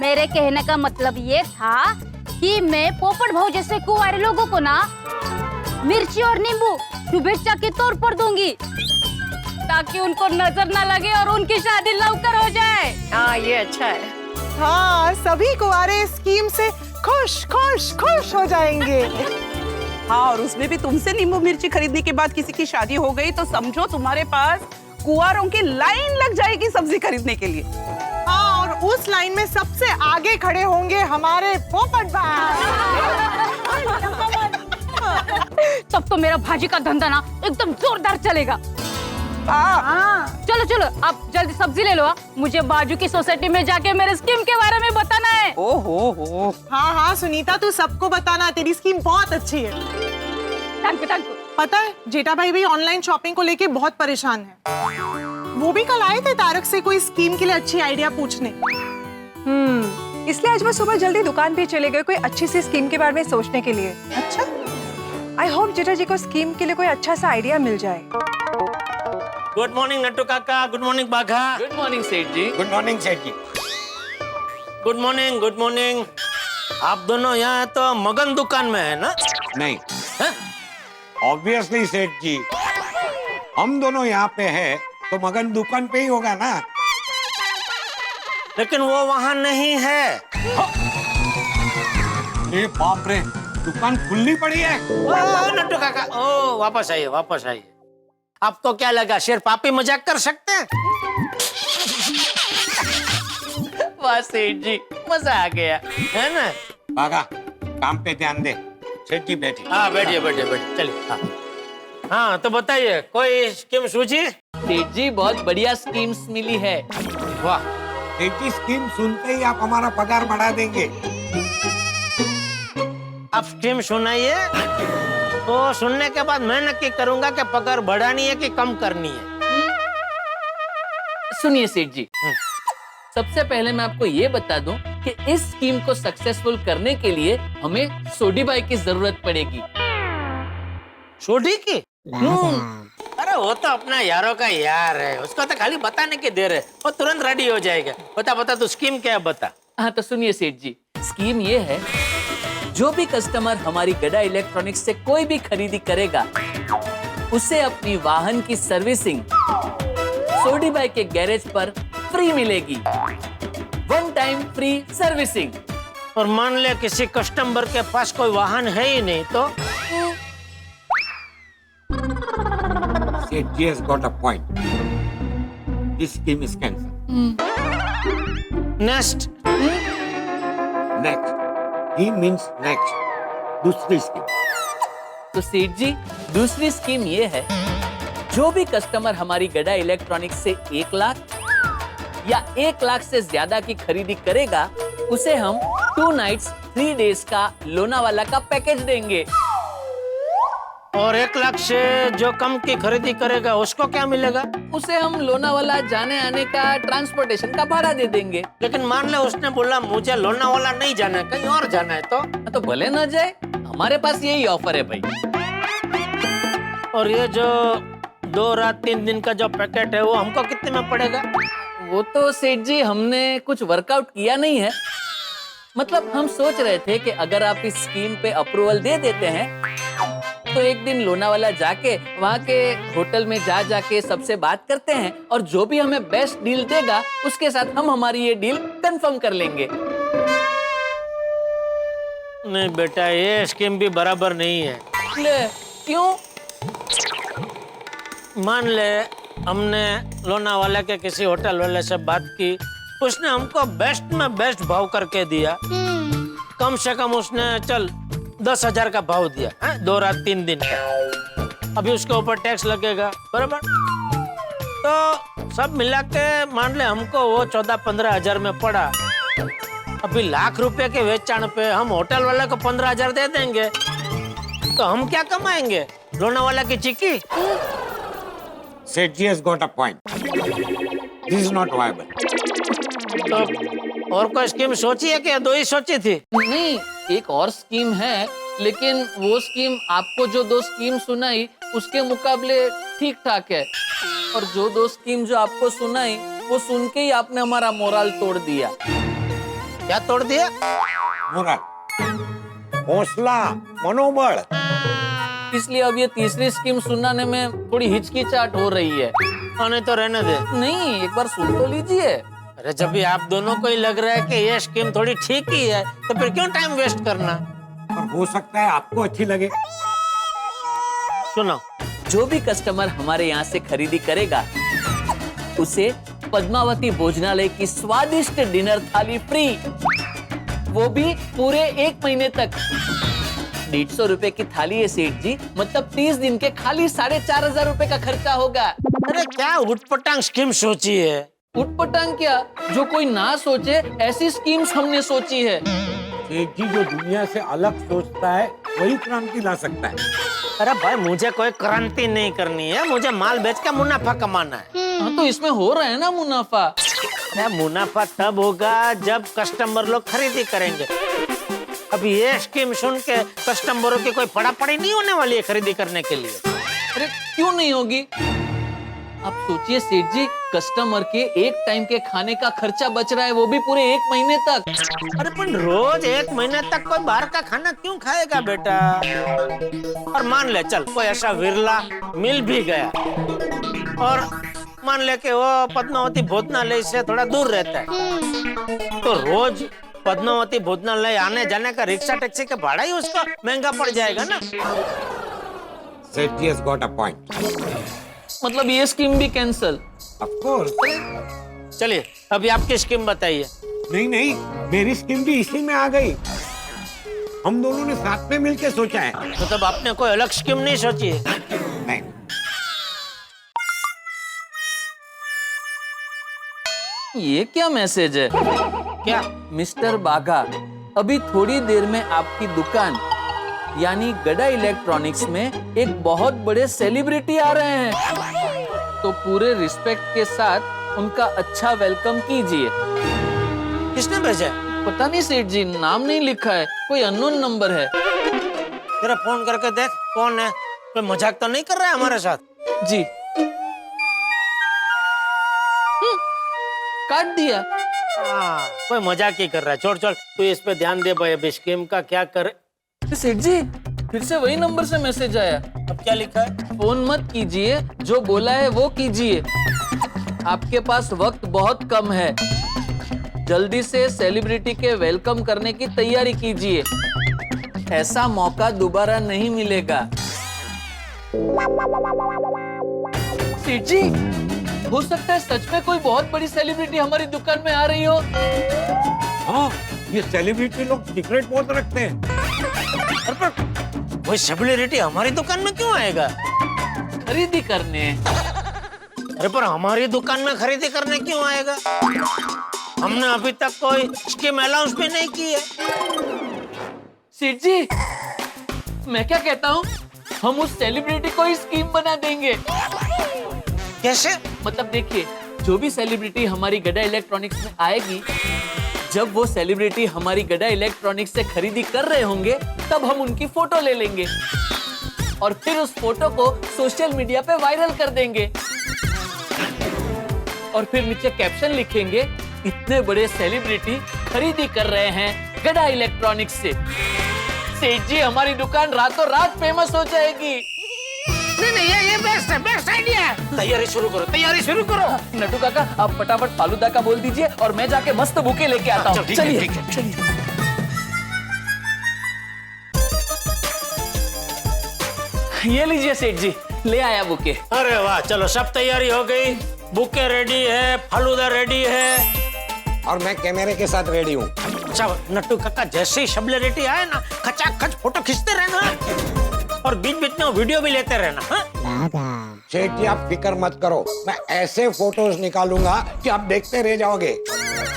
मेरे कहने का मतलब ये था कि मैं पोपट भाव जैसे कुंवारे लोगों को ना मिर्ची और नींबू शुभेच्छा के तौर पर दूंगी, ताकि उनको नजर ना लगे और उनकी शादी लवकर हो जाए। हाँ, ये अच्छा है। हाँ, सभी कुंवारे स्कीम से खुश खुश खुश हो जाएंगे। हाँ, और उसमें भी तुमसे नींबू मिर्ची खरीदने के बाद किसी की शादी हो गई तो समझो तुम्हारे पास कुंवारों की लाइन लग जाएगी सब्जी खरीदने के लिए। हाँ, और उस लाइन में सबसे आगे खड़े होंगे हमारे पोपट भाई। तब तो मेरा भाजी का धंधा ना एकदम जोरदार चलेगा। चलो चलो, आप जल्दी सब्जी ले लो। मुझे बाजू की सोसाइटी में जाके मेरे स्कीम के बारे में बताना है। ओहो। हाँ हाँ सुनीता, तू सबको बताना, तेरी स्कीम बहुत अच्छी है। Thank you. पता है, जेठा भाई भी ऑनलाइन शॉपिंग को लेके बहुत परेशान है। वो भी कल आए थे तारक से कोई स्कीम के लिए अच्छी आइडिया पूछने। इसलिए आज वो सुबह जल्दी दुकान पे चले गए कोई अच्छी सी स्कीम के बारे में सोचने के लिए। अच्छा, आई होप जेठा जी को स्कीम के लिए कोई अच्छा सा आइडिया मिल जाए। गुड मॉर्निंग नट्टू काका, good morning Bagha. Good morning सेठ जी। गुड मॉर्निंग सेठ जी। Good morning, good morning. आप दोनों यहाँ तो मगन दुकान में है ना? नहीं, ऑब्वियसली सेठ जी, हम दोनों यहाँ पे है तो मगन दुकान पे ही होगा ना। लेकिन वो वहाँ नहीं है। ए बाप रे, दुकान खुली पड़ी है। नट्टू काका, ओ वापस आइए, वापस आइए। अब तो क्या लगा, शेर पापी मजाक कर सकते हैं? वाह सेठ जी, मजा आ गया है ना। बागा, काम पे ध्यान दे। सेठ जी बैठे। हाँ, बैठिए बैठिए बैठिए, चलिए। हाँ हाँ, तो बताइए, कोई स्कीम सूझी? सेठ जी, बहुत बढ़िया स्कीम्स मिली है। वाह, सेठ जी, स्कीम सुनते ही आप हमारा पगार बढ़ा देंगे। अब स्कीम सुनाइए, तो सुनने के बाद मैं नक्की करूंगा कि पगार बढ़ानी है कि कम करनी है। सुनिए सेठ जी, सबसे पहले मैं आपको ये बता दूं कि इस स्कीम को सक्सेसफुल करने के लिए हमें सोडी भाई की जरूरत पड़ेगी। छोटी की? अरे वो तो अपना यारों का यार है, उसको तो खाली बताने की देर है, वो तुरंत रेडी हो जाएगा। बता बता तू स्कीम क्या है बता। हाँ तो सुनिए सेठ जी, स्कीम ये है, जो भी कस्टमर हमारी गड़ा इलेक्ट्रॉनिक्स से कोई भी खरीदी करेगा उसे अपनी वाहन की सर्विसिंग सोडी भाई के गैरेज पर फ्री मिलेगी। 1 टाइम फ्री सर्विसिंग। और मान ले किसी कस्टमर के पास कोई वाहन है ही नहीं तो? He has got a point. This scheme is cancelled. Next. Next. He means next. दूसरी स्कीम। तो सेठ जी, दूसरी स्कीम ये है, जो भी कस्टमर हमारी गड़ा इलेक्ट्रॉनिक्स से 1 लाख या 1 लाख से ज्यादा की खरीदी करेगा उसे हम 2 नाइट्स 3 डेज का लोनावाला का पैकेज देंगे। और 1 लाख से जो कम की खरीदी करेगा उसको क्या मिलेगा? उसे हम लोनावाला जाने आने का ट्रांसपोर्टेशन का भाड़ा दे देंगे। लेकिन मान ले उसने बोला मुझे लोनावाला नहीं जाना है, कहीं और जाना है तो भले ना जाए, हमारे पास यही ऑफर है भाई। और ये जो 2 रात 3 दिन का जो पैकेट है वो हमको कितने में पड़ेगा? वो तो सेठ जी हमने कुछ वर्कआउट किया नहीं है, मतलब हम सोच रहे थे कि अगर आप इस स्कीम पे अप्रूवल दे देते हैं तो एक दिन लोनावाला जाके वहाँ के होटल में जाके सबसे बात करते हैं और जो भी हमें बेस्ट डील देगा उसके साथ हम हमारी ये डील कंफर्म कर लेंगे। नहीं बेटा, ये स्कीम भी बराबर नहीं है। ले, क्यों? मान ले हमने लोनावाला के किसी होटल वाले से बात की, उसने हमको बेस्ट में बेस्ट भाव करके दिया, कम से कम उसने चल 10,000 का भाव दिया है, 2 रात 3 दिन का। अभी उसके ऊपर टैक्स लगेगा, बराबर? तो सब मिला के मान ले हमको वो 14-15 हजार में पड़ा। अभी लाख रुपए के बेचान पे हम होटल वाले को 15,000 दे देंगे तो हम क्या कमाएंगे? लोनावाला की चिक्की। Seth ji has got a point. This is not viable. तो और कोई स्कीम सोची है कि 2 ही सोची थी? नहीं, एक और स्कीम है, लेकिन वो स्कीम आपको जो 2 स्कीम सुनाई उसके मुकाबले ठीक ठाक है, और जो 2 स्कीम जो आपको सुनाई वो सुन के ही आपने हमारा मोरल तोड़ दिया। क्या तोड़ दिया? मोरल, हौसला, मनोबल। इसलिए अब ये तीसरी स्कीम सुनाने में थोड़ी हिचकिचाहट हो रही है। नहीं तो रहने दे। नहीं, एक बार सुन तो लीजिए। अरे जब भी आप दोनों को ही लग रहा है कि ये स्कीम थोड़ी ठीक ही है तो फिर क्यों टाइम वेस्ट करना? और हो सकता है आपको अच्छी लगे। सुनो, जो भी कस्टमर हमारे यहाँ से खरीदी करेगा उसे पद्मावती भोजनालय की स्वादिष्ट डिनर थाली फ्री, वो भी पूरे 1 महीने तक। 150 रुपए की थाली है सेठ जी, मतलब 30 दिन के खाली 4,500 रुपए का खर्चा होगा। अरे क्या उटपटांग स्कीम सोची है? उटपटांग क्या, जो कोई ना सोचे ऐसी स्कीम्स हमने सोची है। सेठ जी जो दुनिया से अलग सोचता है वही क्रांति ला सकता है। अरे भाई मुझे कोई क्रांति नहीं करनी है, मुझे माल बेच के मुनाफा कमाना है। हाँ तो इसमें हो रहा है ना मुनाफा। अरे मुनाफा तब होगा जब कस्टमर लोग खरीदी करेंगे। अभी ये स्कीम सुन के कस्टमरों की कोई पड़ापड़ी नहीं होने वाली है खरीदी करने के लिए। अरे क्यों नहीं होगी? आप सोचिए सेठ जी, कस्टमर के 1 टाइम के खाने का खर्चा बच रहा है, वो भी पूरे 1 महीने तक। अरे पर रोज 1 महीने तक कोई बाहर का खाना क्यों खाएगा बेटा? और मान ले चल कोई ऐसा विरला मिल भी गया और मान ले कि वो पद्मावती भोजनालय से थोड़ा दूर रहता है, तो रोज पद्मावती भोजनालय आने जाने का रिक्शा टैक्सी का भाड़ा ही उसका महंगा पड़ जाएगा ना। Seth ji has got a point. मतलब ये स्कीम भी कैंसल? Of course. चलिए अभी आपकी स्कीम बताइए। नहीं नहीं, मेरी स्कीम भी इसी में आ गई। हम दोनों ने साथ में मिलकर सोचा है। मतलब आपने कोई अलग स्कीम नहीं सोची है? नहीं। ये क्या मैसेज है? क्या? मिस्टर बाघा, अभी थोड़ी देर में आपकी दुकान यानी गड़ा इलेक्ट्रॉनिक्स में एक बहुत बड़े सेलिब्रिटी आ रहे हैं, तो पूरे रिस्पेक्ट के साथ उनका अच्छा वेलकम कीजिए। किसने भेजा? पता नहीं सेठ जी, नाम नहीं लिखा है, कोई अननोन नंबर है। जरा फोन करके देख कौन है। कोई मजाक तो नहीं कर रहा है हमारे साथ? जी। काट दिया। कोई मजाक ही कर रहा है। छोड़ छोड़, तू इस पे ध्यान दे भाई। अभी स्कीम का क्या करे। सेठ जी, फिर से वही नंबर से मैसेज आया। अब क्या लिखा है? फोन मत कीजिए, जो बोला है वो कीजिए। आपके पास वक्त बहुत कम है, जल्दी से सेलिब्रिटी के वेलकम करने की तैयारी कीजिए, ऐसा मौका दोबारा नहीं मिलेगा। सेठ जी, हो सकता है सच में कोई बहुत बड़ी सेलिब्रिटी हमारी दुकान में आ रही हो। हाँ, ये सेलिब्रिटी लोग सीक्रेट बहुत रखते हैं। वो सेलिब्रिटी हमारी दुकान में क्यों आएगा? खरीदी करने। अरे पर हमारी दुकान में खरीदी करने क्यों आएगा? हमने अभी तक कोई स्कीम अनाउंस भी नहीं की है। सेठ जी, मैं क्या कहता हूँ, हम उस सेलिब्रिटी को ही स्कीम बना देंगे। कैसे? मतलब देखिए, जो भी सेलिब्रिटी हमारी गड़ा इलेक्ट्रॉनिक्स में आएगी, जब वो सेलिब्रिटी हमारी गड़ा इलेक्ट्रॉनिक्स से खरीदी कर रहे होंगे, तब हम उनकी फोटो ले लेंगे और फिर उस फोटो को सोशल मीडिया पे वायरल कर देंगे और फिर नीचे कैप्शन लिखेंगे, इतने बड़े सेलिब्रिटी खरीदी कर रहे हैं गड़ा इलेक्ट्रॉनिक्स से। सेठ जी, हमारी दुकान रातों रात फेमस हो जाएगी। नहीं, ये बेस्ट आइडिया है। तैयारी शुरू करो। नटू काका, आप फटाफट फालूदा का बोल दीजिए और मैं जाके मस्त बुके लेके आता हूँ। चलिए। ये लीजिए सेठ जी, ले आया बुके। अरे वाह, चलो सब तैयारी हो गई। बुके रेडी है, फालूदा रेडी है और मैं कैमरे के साथ रेडी हूँ। अच्छा नट्टू काका, जैसे ही सेलिब्रिटी आए ना, खचाखच फोटो खींचते रहना और बीच बीच में वीडियो भी लेते रहना। सेठ जी, आप फिक्र मत करो, मैं ऐसे फोटोज निकालूंगा कि आप देखते रह जाओगे।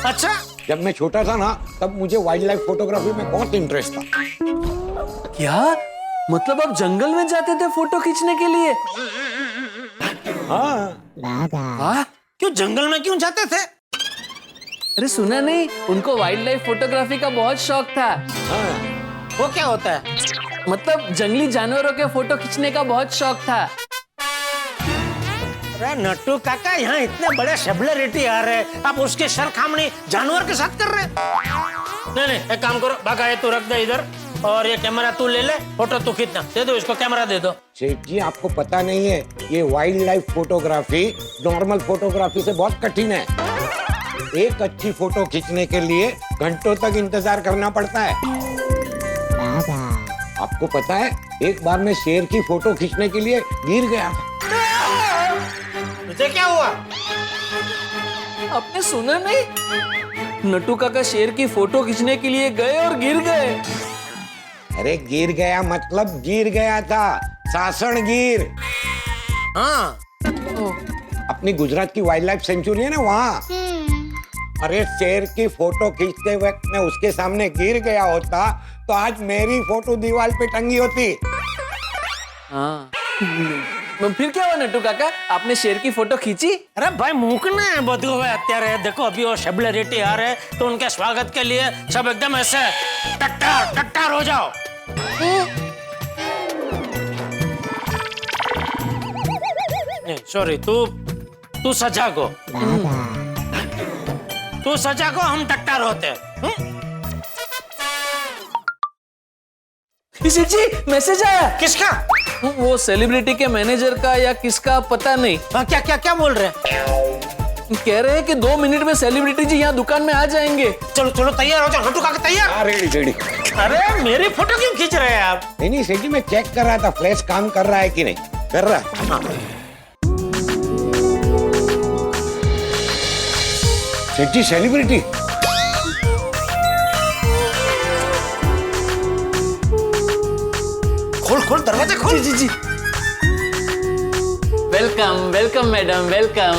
अच्छा, जब मैं छोटा था ना, तब मुझे वाइल्ड लाइफ फोटोग्राफी में बहुत इंटरेस्ट था। क्या मतलब आप जंगल में जाते थे फोटो खींचने के लिए? हाँ। क्यों जंगल में क्यों जाते थे? अरे सुना नहीं, उनको वाइल्ड लाइफ फोटोग्राफी का बहुत शौक था। वो क्या होता है? मतलब जंगली जानवरों के फोटो खींचने का बहुत शौक था। अरे नट्टू काका, यहाँ इतने बड़े सेलिब्रिटी आ रहे हैं, आप उसके सरखामणी जानवर के साथ कर रहे हैं? नहीं, एक काम करो, भागा ये तू रख दे इधर और ये कैमरा तू ले ले, फोटो तू खींचना। दे दो इसको, कैमरा दे दो। सेठ जी, आपको पता नहीं है, ये wild life photography normal photography से बहुत कठिन है। एक अच्छी फोटो खींचने के लिए घंटों तक इंतजार करना पड़ता है। आपको पता है, एक बार मैं शेर की फोटो खींचने के लिए गिर गया था। मुझे क्या हुआ? आपने सुना नहीं? नट्टू काका शेर की फोटो खींचने के लिए गए और गिर गए। अरे गिर गया मतलब गिर गया था, सासन गिर। हाँ, अपनी गुजरात की वाइल्ड लाइफ सेंचुरी है ना, वहाँ। अरे शेर की फोटो खींचते वक्त मैं उसके सामने गिर गया होता तो आज मेरी फोटो दीवार पे टंगी होती। हाँ। फिर क्या हुआ नट्टू काका, आपने शेर की फोटो खींची? अरे भाई मूकना है बदू भाई અત્યારે। देखो अभी वो सेलिब्रिटी आ रहे हैं, तो उनके स्वागत के लिए सब एकदम ऐसे टट्टार हो जाओ। नहीं सॉरी, तू सजा को, हम टट्टार होते हैं। जी मैसेज आया। किसका? वो सेलिब्रिटी के मैनेजर का या किसका पता नहीं। क्या बोल रहे हैं? कह रहे हैं कि 2 मिनट में सेलिब्रिटी जी यहाँ दुकान में आ जाएंगे। चलो तैयार हो जाओ। नट्टू काका तैयार? रेडी। अरे मेरी फोटो क्यों खींच रहे हैं आप? नहीं सेठ जी, मैं चेक कर रहा था फ्लैश काम कर रहा है कि नहीं। कर रहा है। हाँ। सेठ जी, सेलिब्रिटी। खोल दरवाजा खोल। जी। Welcome madam, welcome.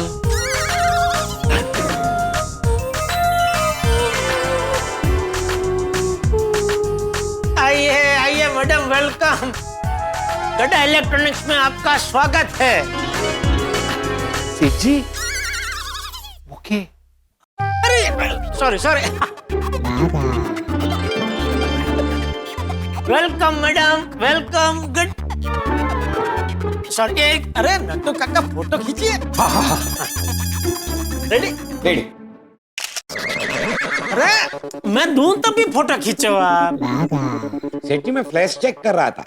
आइए मैडम, वेलकम। गड़ा इलेक्ट्रॉनिक्स में आपका स्वागत है। सेठ जी, अरे sorry welcome madam, welcome. Good. Sorry, अरे नट्टू काका फोटो खींचिए। रेडी? रेडी। अरे मैं दूं तभी फोटो खींचो आप। सेठ जी मैं फ्लैश चेक कर रहा था।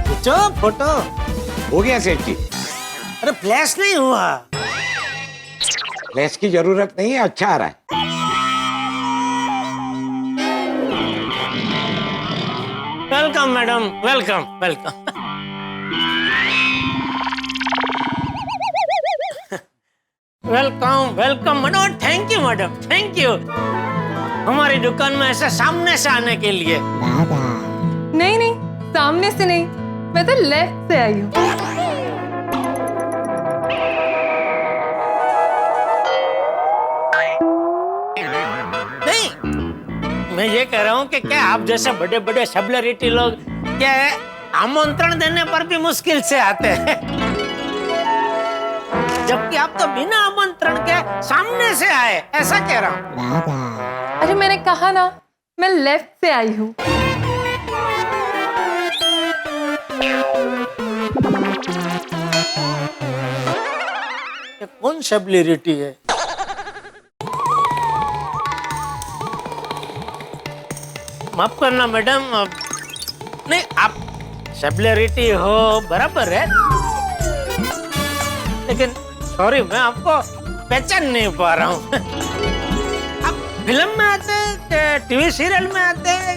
खींचो फोटो। हो गया सेठ जी। अरे फ्लैश नहीं हुआ। फ्लैश की जरूरत नहीं है, अच्छा आ रहा है। Welcome madam, welcome welcome. Welcome welcome madam. Thank you madam, thank you हमारी दुकान में ऐसे सामने से आने के लिए। नहीं नहीं, सामने से नहीं, मैं तो लेफ्ट से आई हूँ। नहीं, मैं ये कह रहा हूँ कि क्या आप जैसे बड़े बड़े सेलिब्रिटी लोग क्या है आमंत्रण देने पर भी मुश्किल से आते हैं, जबकि आप तो बिना आमंत्रण के सामने से आए, ऐसा कह रहा हूँ। अरे मैंने कहा ना, मैं लेफ्ट से आई हूँ। ये कौन सेलिब्रिटी है? माफ करना मैडम, नहीं आप सेलिब्रिटी हो बराबर है, लेकिन सॉरी मैं आपको पहचान नहीं पा रहा हूँ। आप फिल्म में आते हैं, टीवी सीरियल में आते हैं,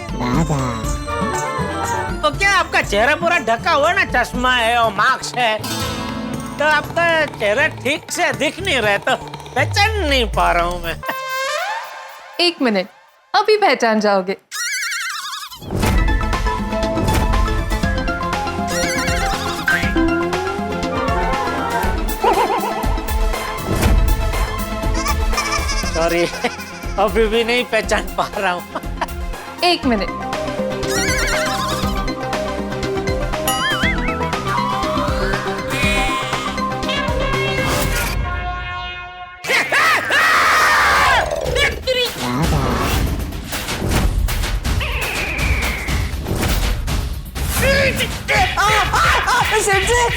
तो क्या आपका चेहरा पूरा ढका हुआ है ना, चश्मा है और मास्क है, तो आपका चेहरा ठीक से दिख नहीं रहा, तो पहचान नहीं पा रहा हूँ मैं। 1 मिनट, अभी पहचान जाओगे। सॉरी, अभी भी नहीं पहचान पा रहा हूँ। 1 मिनट।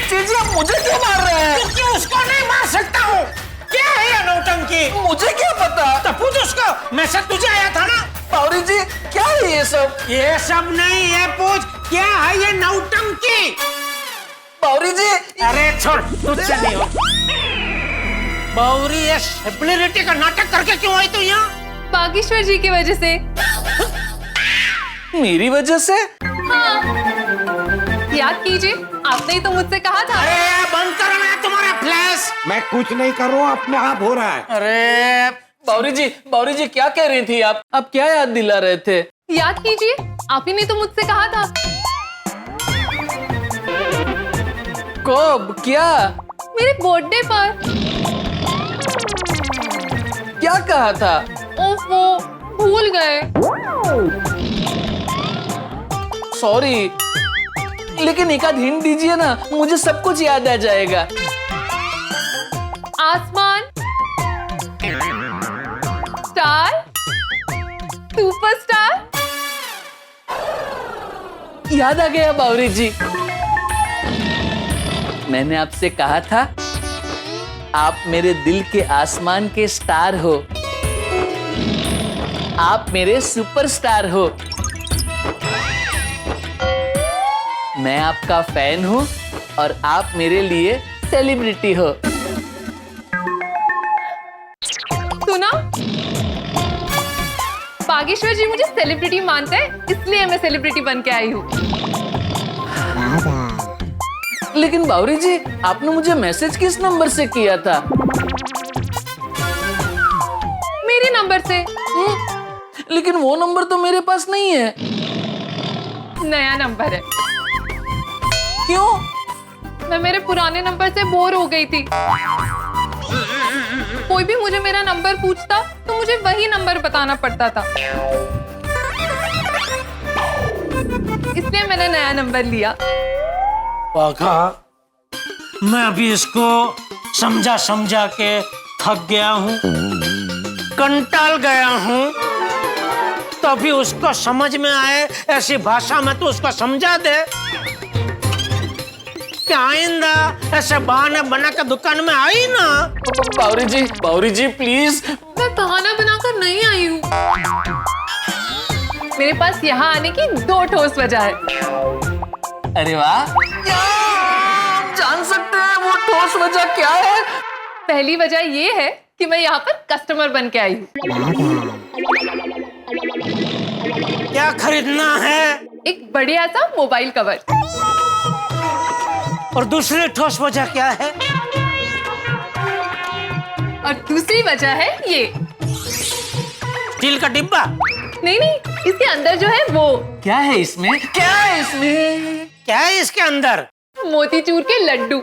सेठ जी आप मुझे क्यों मार रहे हैं? क्योंकि उसको नहीं मार सकता हूँ। क्या है ये नौटंकी? मुझे क्या पता? तो पूछ उसको, मैं सब तुझे आया था ना। बावरी जी क्या है ये सब? ये सब नहीं, ये पूछ क्या है ये नौटंकी? बावरी जी अरे छोड़, तुझसे नहीं हो। बावरी ये सेलिब्रिटी का नाटक करके क्यों आई तू यहाँ? बागेश्वर जी की वजह से। मेरी वजह से? हाँ, याद कीजिए, आपने ही तो मुझसे कहा था। अरे बंद करो ना तुम्हारा फ्लैश। मैं कुछ नहीं कर रहा हूँ, अपने आप हो रहा है। अरे बावरी जी क्या कह रही थी आप? क्या याद दिला रहे थे? याद कीजिए, आप ही ने तो मुझसे कहा था। कब? क्या? मेरे बर्थडे पर। क्या कहा था? ओफो, भूल गए। सॉरी, लेकिन एक आध हिंट दीजिए ना, मुझे सब कुछ याद आ जाएगा। आसमान, स्टार, सुपरस्टार। याद आ गया बावरी जी। मैंने आपसे कहा था आप मेरे दिल के आसमान के स्टार हो, आप मेरे सुपरस्टार हो, मैं आपका फैन हूं और आप मेरे लिए सेलिब्रिटी हो। सुना? बागेश्वर जी मुझे सेलिब्रिटी मानते हैं, इसलिए मैं सेलिब्रिटी बन के आई हूँ। लेकिन बावरी जी आपने मुझे मैसेज किस नंबर से किया था? मेरे नंबर से। लेकिन वो नंबर तो मेरे पास नहीं है। नया नंबर है। क्यों? मैं मेरे पुराने नंबर से बोर हो गई थी। कोई भी मुझे मेरा नंबर पूछता तो मुझे वही नंबर बताना पड़ता था। इसलिए मैंने नया नंबर लिया। पाखा, मैं अभी इसको समझा समझा के थक गया हूँ, कंटाल गया हूँ। तो अभी उसको समझ में आए ऐसी भाषा में तो उसको समझा दे कि आइंदा ऐसे बहाने बना के दुकान में आई ना। बावरी जी प्लीज। मैं बहाना बनाकर नहीं आई हूँ। मेरे पास यहाँ आने की 2 ठोस वजह है। अरे वाह, क्या जान सकते हैं वो ठोस वजह क्या है? पहली वजह ये है कि मैं यहाँ पर कस्टमर बन के आई हूँ। क्या खरीदना है? एक बढ़िया सा मोबाइल कवर। और दूसरी ठोस वजह क्या है? और दूसरी वजह है ये। स्टील का डिब्बा? नहीं नहीं, इसके अंदर जो है वो। क्या है इसमें? क्या है इसमें? क्या है इसके अंदर? मोतीचूर के लड्डू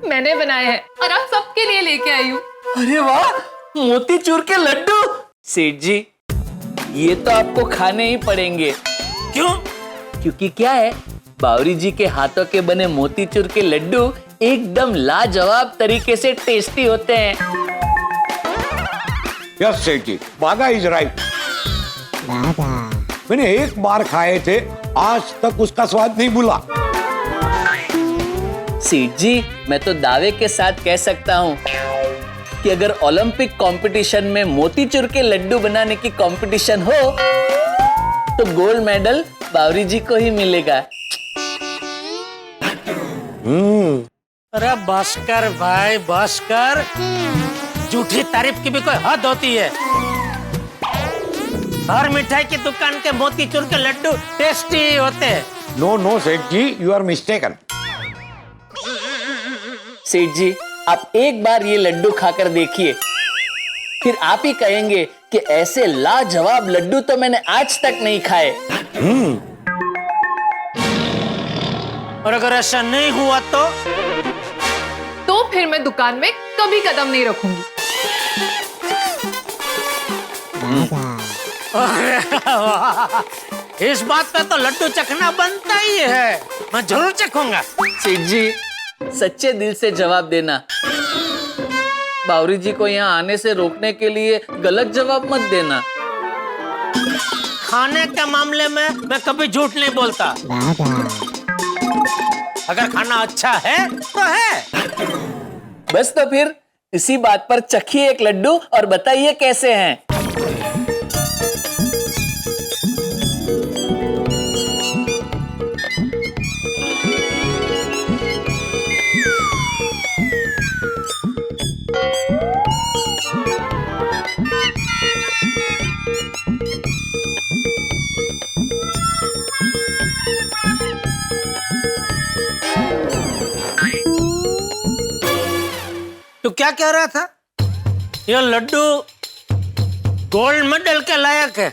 मैंने बनाए हैं और आप सबके लिए लेके आई हूँ। अरे वाह, मोतीचूर के लड्डू। सेठ जी, ये तो आपको खाने ही पड़ेंगे। क्यों? क्योंकि क्या है, बावरी जी के हाथों के बने मोतीचूर के लड्डू एकदम लाजवाब तरीके से टेस्टी होते हैं। यस सेठ जी, बागा इज राइट। मैंने एक बार खाए थे, आज तक उसका स्वाद नहीं भूला। सेठ जी, मैं तो दावे के साथ कह सकता हूँ कि अगर ओलंपिक कंपटीशन में मोतीचूर के लड्डू बनाने की कंपटीशन हो तो गोल्ड मेडल बावरी जी को ही मिलेगा। अरे भास्कर भाई, भास्कर, झूठी तारीफ की भी कोई हद होती है। हर मिठाई की दुकान के मोतीचूर के लड्डू टेस्टी होते हैं। नो नो सेठ जी, यू आर मिस्टेकन। सेठ जी, आप एक बार ये लड्डू खाकर देखिए, फिर आप ही कहेंगे कि ऐसे लाजवाब लड्डू तो मैंने आज तक नहीं खाए। और अगर ऐसा नहीं हुआ तो फिर मैं दुकान में कभी कदम नहीं रखूंगी। इस बात पे तो लड्डू चखना बनता ही है। मैं जरूर चखूंगा। सेठ जी, सच्चे दिल से जवाब देना। बावरी जी को यहाँ आने से रोकने के लिए गलत जवाब मत देना। खाने के मामले में मैं कभी झूठ नहीं बोलता। अगर खाना अच्छा है तो है। बस तो फिर इसी बात पर चखिए एक लड्डू और बताइए कैसे हैं। तू क्या कह रहा था? ये लड्डू गोल्ड मेडल के लायक है।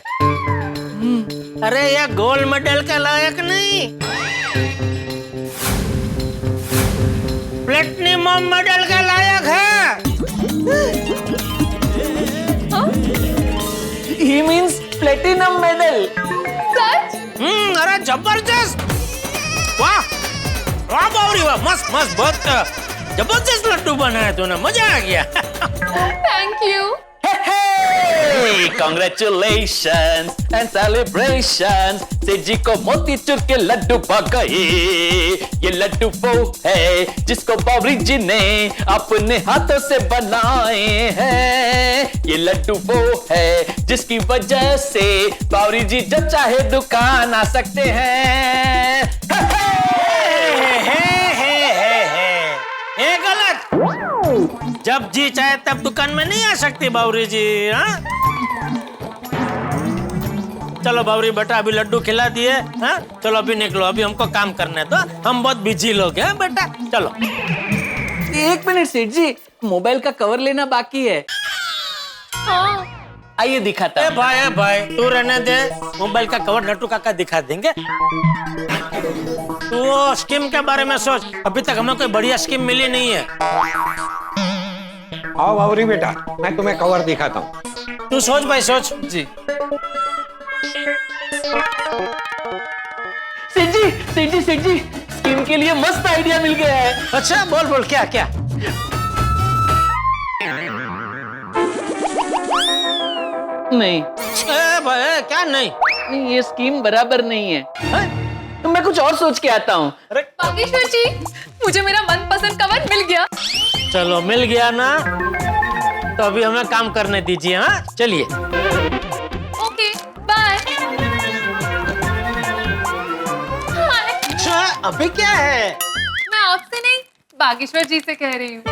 अरे ये गोल्ड मेडल के लायक नहीं, प्लेटिनम मेडल के लायक है। He means platinum medal. सच? अरे जबरदस्त, वाह वाह बावरी वाह, मस्त मस्त, बहुत जबरदस्त लड्डू बनाया तूने, मजा आ गया। Thank you. Hey, congratulations and celebrations। सेठ जी को मोतीचूर के लड्डू भाग गए। ये लड्डू वो है जिसको बावरी जी ने अपने हाथों से बनाए हैं। ये लड्डू वो है जिसकी वजह से बावरी जी जब चाहे दुकान आ सकते हैं। ये गलत। जब जी चाहे तब दुकान में नहीं आ सकती बावरी जी। हाँ, चलो बावरी बेटा, अभी लड्डू खिला दिए। हाँ, चलो अभी निकलो, अभी हमको काम करने दो, हम बहुत बिजी लोग हैं बेटा। चलो। एक मिनट सेठ जी, मोबाइल का कवर लेना बाकी है। हाँ। आइए दिखाता हूं। भाई तू रहने दे, मोबाइल का कवर लट्टू काका दिखा देंगे। तू वो स्कीम के बारे में सोच, अभी तक हमें कोई बढ़िया स्कीम मिली नहीं है। आओ बावरी बेटा, मैं तुम्हें कवर दिखाता हूँ। तू सोच भाई, सोच। जी। सेठ जी स्कीम के लिए मस्त आइडिया मिल गया है। अच्छा बोल बोल, क्या क्या? नहीं भाई क्या नहीं? नहीं, ये स्कीम बराबर नहीं है। तो मैं कुछ और सोच के आता हूँ। बागेश्वर जी, मुझे मेरा मनपसंद कवर मिल गया। चलो मिल गया ना, तो अभी हमें काम करने दीजिए। हाँ चलिए। Okay bye. अच्छा अभी क्या है? मैं आपसे नहीं, बागेश्वर जी से कह रही हूँ।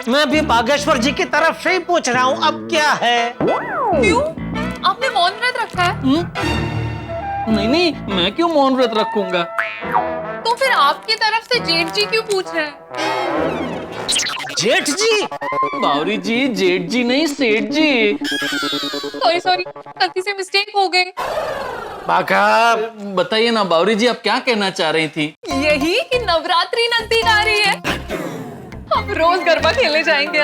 मैं भी बागेश्वर जी की तरफ से ही पूछ रहा हूँ, अब क्या है? क्यों? आपने मौन व्रत रखा है? नहीं, मैं क्यों मौन व्रत रखूंगा? तो फिर आपकी तरफ से जेठ जी क्यों पूछ रहे हैं? जेठ जी? बावरी जी, जेठ जी नहीं, सेठ जी। सॉरी, गलती से मिस्टेक हो गई। बाघा बताइए ना बावरी जी, आप क्या कहना चाह रही थी? यही कि नवरात्रि नजदीक आ रही है, हम रोज गरबा खेलने जाएंगे।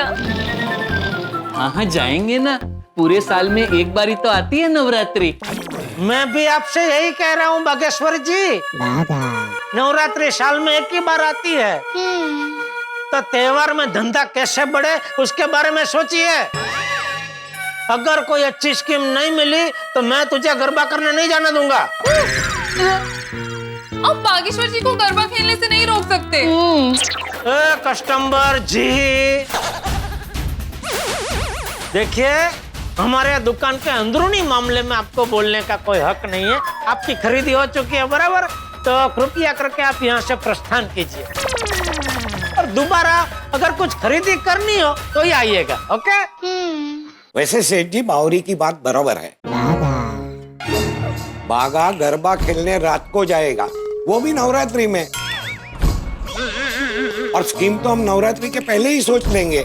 हाँ जाएंगे ना, पूरे साल में एक बार ही तो आती है नवरात्रि। मैं भी आपसे यही कह रहा हूँ बागेश्वर जी, नवरात्रि साल में एक ही बार आती है, तो त्योहार में धंधा कैसे बढ़े उसके बारे में सोचिए। अगर कोई अच्छी स्कीम नहीं मिली तो मैं तुझे गरबा करने नहीं जाने दूंगा। आप बागेश्वर जी को गरबा खेलने से नहीं रोक सकते। कस्टमर जी देखिए, हमारे दुकान के अंदरूनी मामले में आपको बोलने का कोई हक नहीं है। आपकी खरीदी हो चुकी है बराबर, तो कृपया करके आप यहाँ से प्रस्थान कीजिए, और दोबारा अगर कुछ खरीदी करनी हो तो ही आइएगा। ओके? वैसे सेठ जी, बावरी की बात बराबर है। बागा गरबा खेलने रात को जाएगा, वो भी नवरात्रि में, और स्कीम तो हम नवरात्रि के पहले ही सोच लेंगे।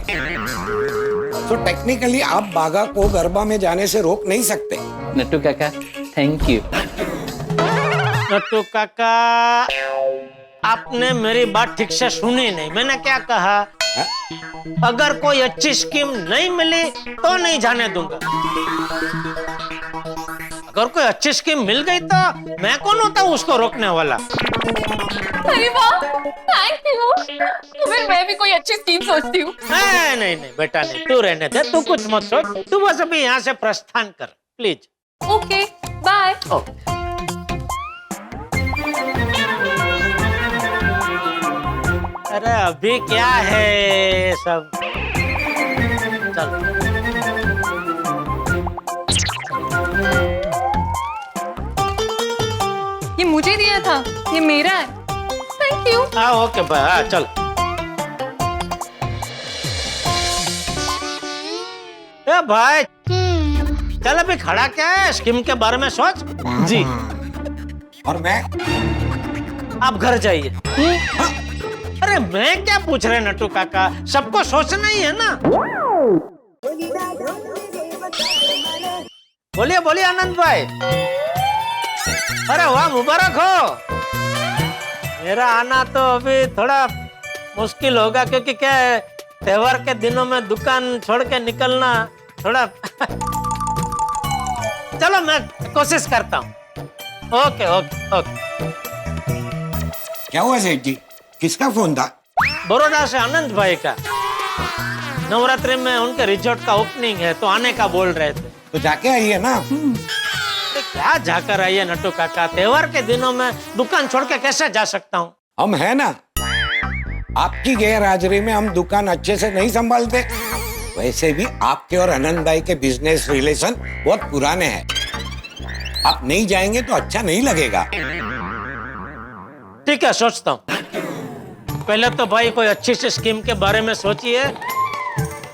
तो टेक्निकली आप बागा को गरबा में जाने से रोक नहीं सकते। नट्टू काका, थैंक यू। नट्टू काका, आपने मेरी बात ठीक से सुनी नहीं। मैंने क्या कहा? अगर कोई अच्छी स्कीम नहीं मिली तो नहीं जाने दूंगा। अगर कोई अच्छी स्कीम मिल गई तो मैं कौन होता हूँ उसको रोकने वाला? अरे वाह, थैंक यू। तो फिर मैं भी कोई अच्छी स्कीम सोचती हूँ। नहीं बेटा नहीं, तू रहने दे, तू कुछ मत सोच, तू बस अभी यहाँ से प्रस्थान कर प्लीज। Okay bye. अरे अभी क्या है सब, चल। ये मुझे दिया था, ये मेरा है। Thank you. ओके भाई, चल। ए भाई, चल अभी खड़ा क्या है, स्कीम के बारे में सोच। जी। और मैं? आप घर जाइए। अरे मैं क्या पूछ रहे नट्टू काका, सबको सोचना ही है ना। बोलिए बोलिए आनंद भाई। अरे वाह, मुबारक हो। मेरा आना तो अभी थोड़ा मुश्किल होगा, क्योंकि क्या है, त्योहार के दिनों में दुकान छोड़ के निकलना थोड़ा चलो मैं कोशिश करता हूँ। Okay okay okay. क्या हुआ सेठ जी, किसका फोन था? बड़ौदा से आनंद भाई का। नवरात्रि में उनके रिजॉर्ट का ओपनिंग है, तो आने का बोल रहे थे। तो जाके आइए ना। क्या जाकर आइए नट्टू काका, त्योहार के दिनों में दुकान छोड़ के कैसे जा सकता हूँ? हम है ना, आपकी गैरहाजिरी में हम दुकान अच्छे से नहीं संभालते। वैसे भी आपके और आनंद भाई के बिजनेस रिलेशन बहुत पुराने हैं। आप नहीं जाएंगे तो अच्छा नहीं लगेगा। ठीक है, सोचता हूँ। पहले तो भाई कोई अच्छी सी स्कीम के बारे में सोचिए,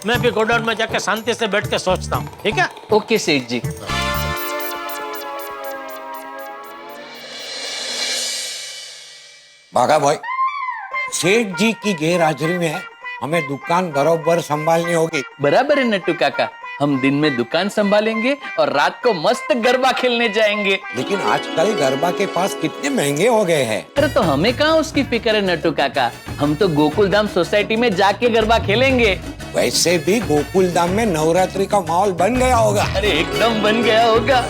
मैं भी गोडाउन में जाकर शांति से बैठ के सोचता हूँ। ठीक है? ओके सेठ जी। बागा भाई, सेठ जी की गैरहाजिरी में हमें दुकान बराबर संभालनी होगी। बराबर है नट्टू काका, हम दिन में दुकान संभालेंगे और रात को मस्त गरबा खेलने जाएंगे। लेकिन आजकल गरबा के पास कितने महंगे हो गए हैं। अरे तो हमें कहाँ उसकी फिक्र है नट्टू काका, हम तो गोकुल धाम सोसाइटी में जाके गरबा खेलेंगे। वैसे भी गोकुल धाम में नवरात्रि का माहौल बन गया होगा। अरे एकदम बन गया होगा।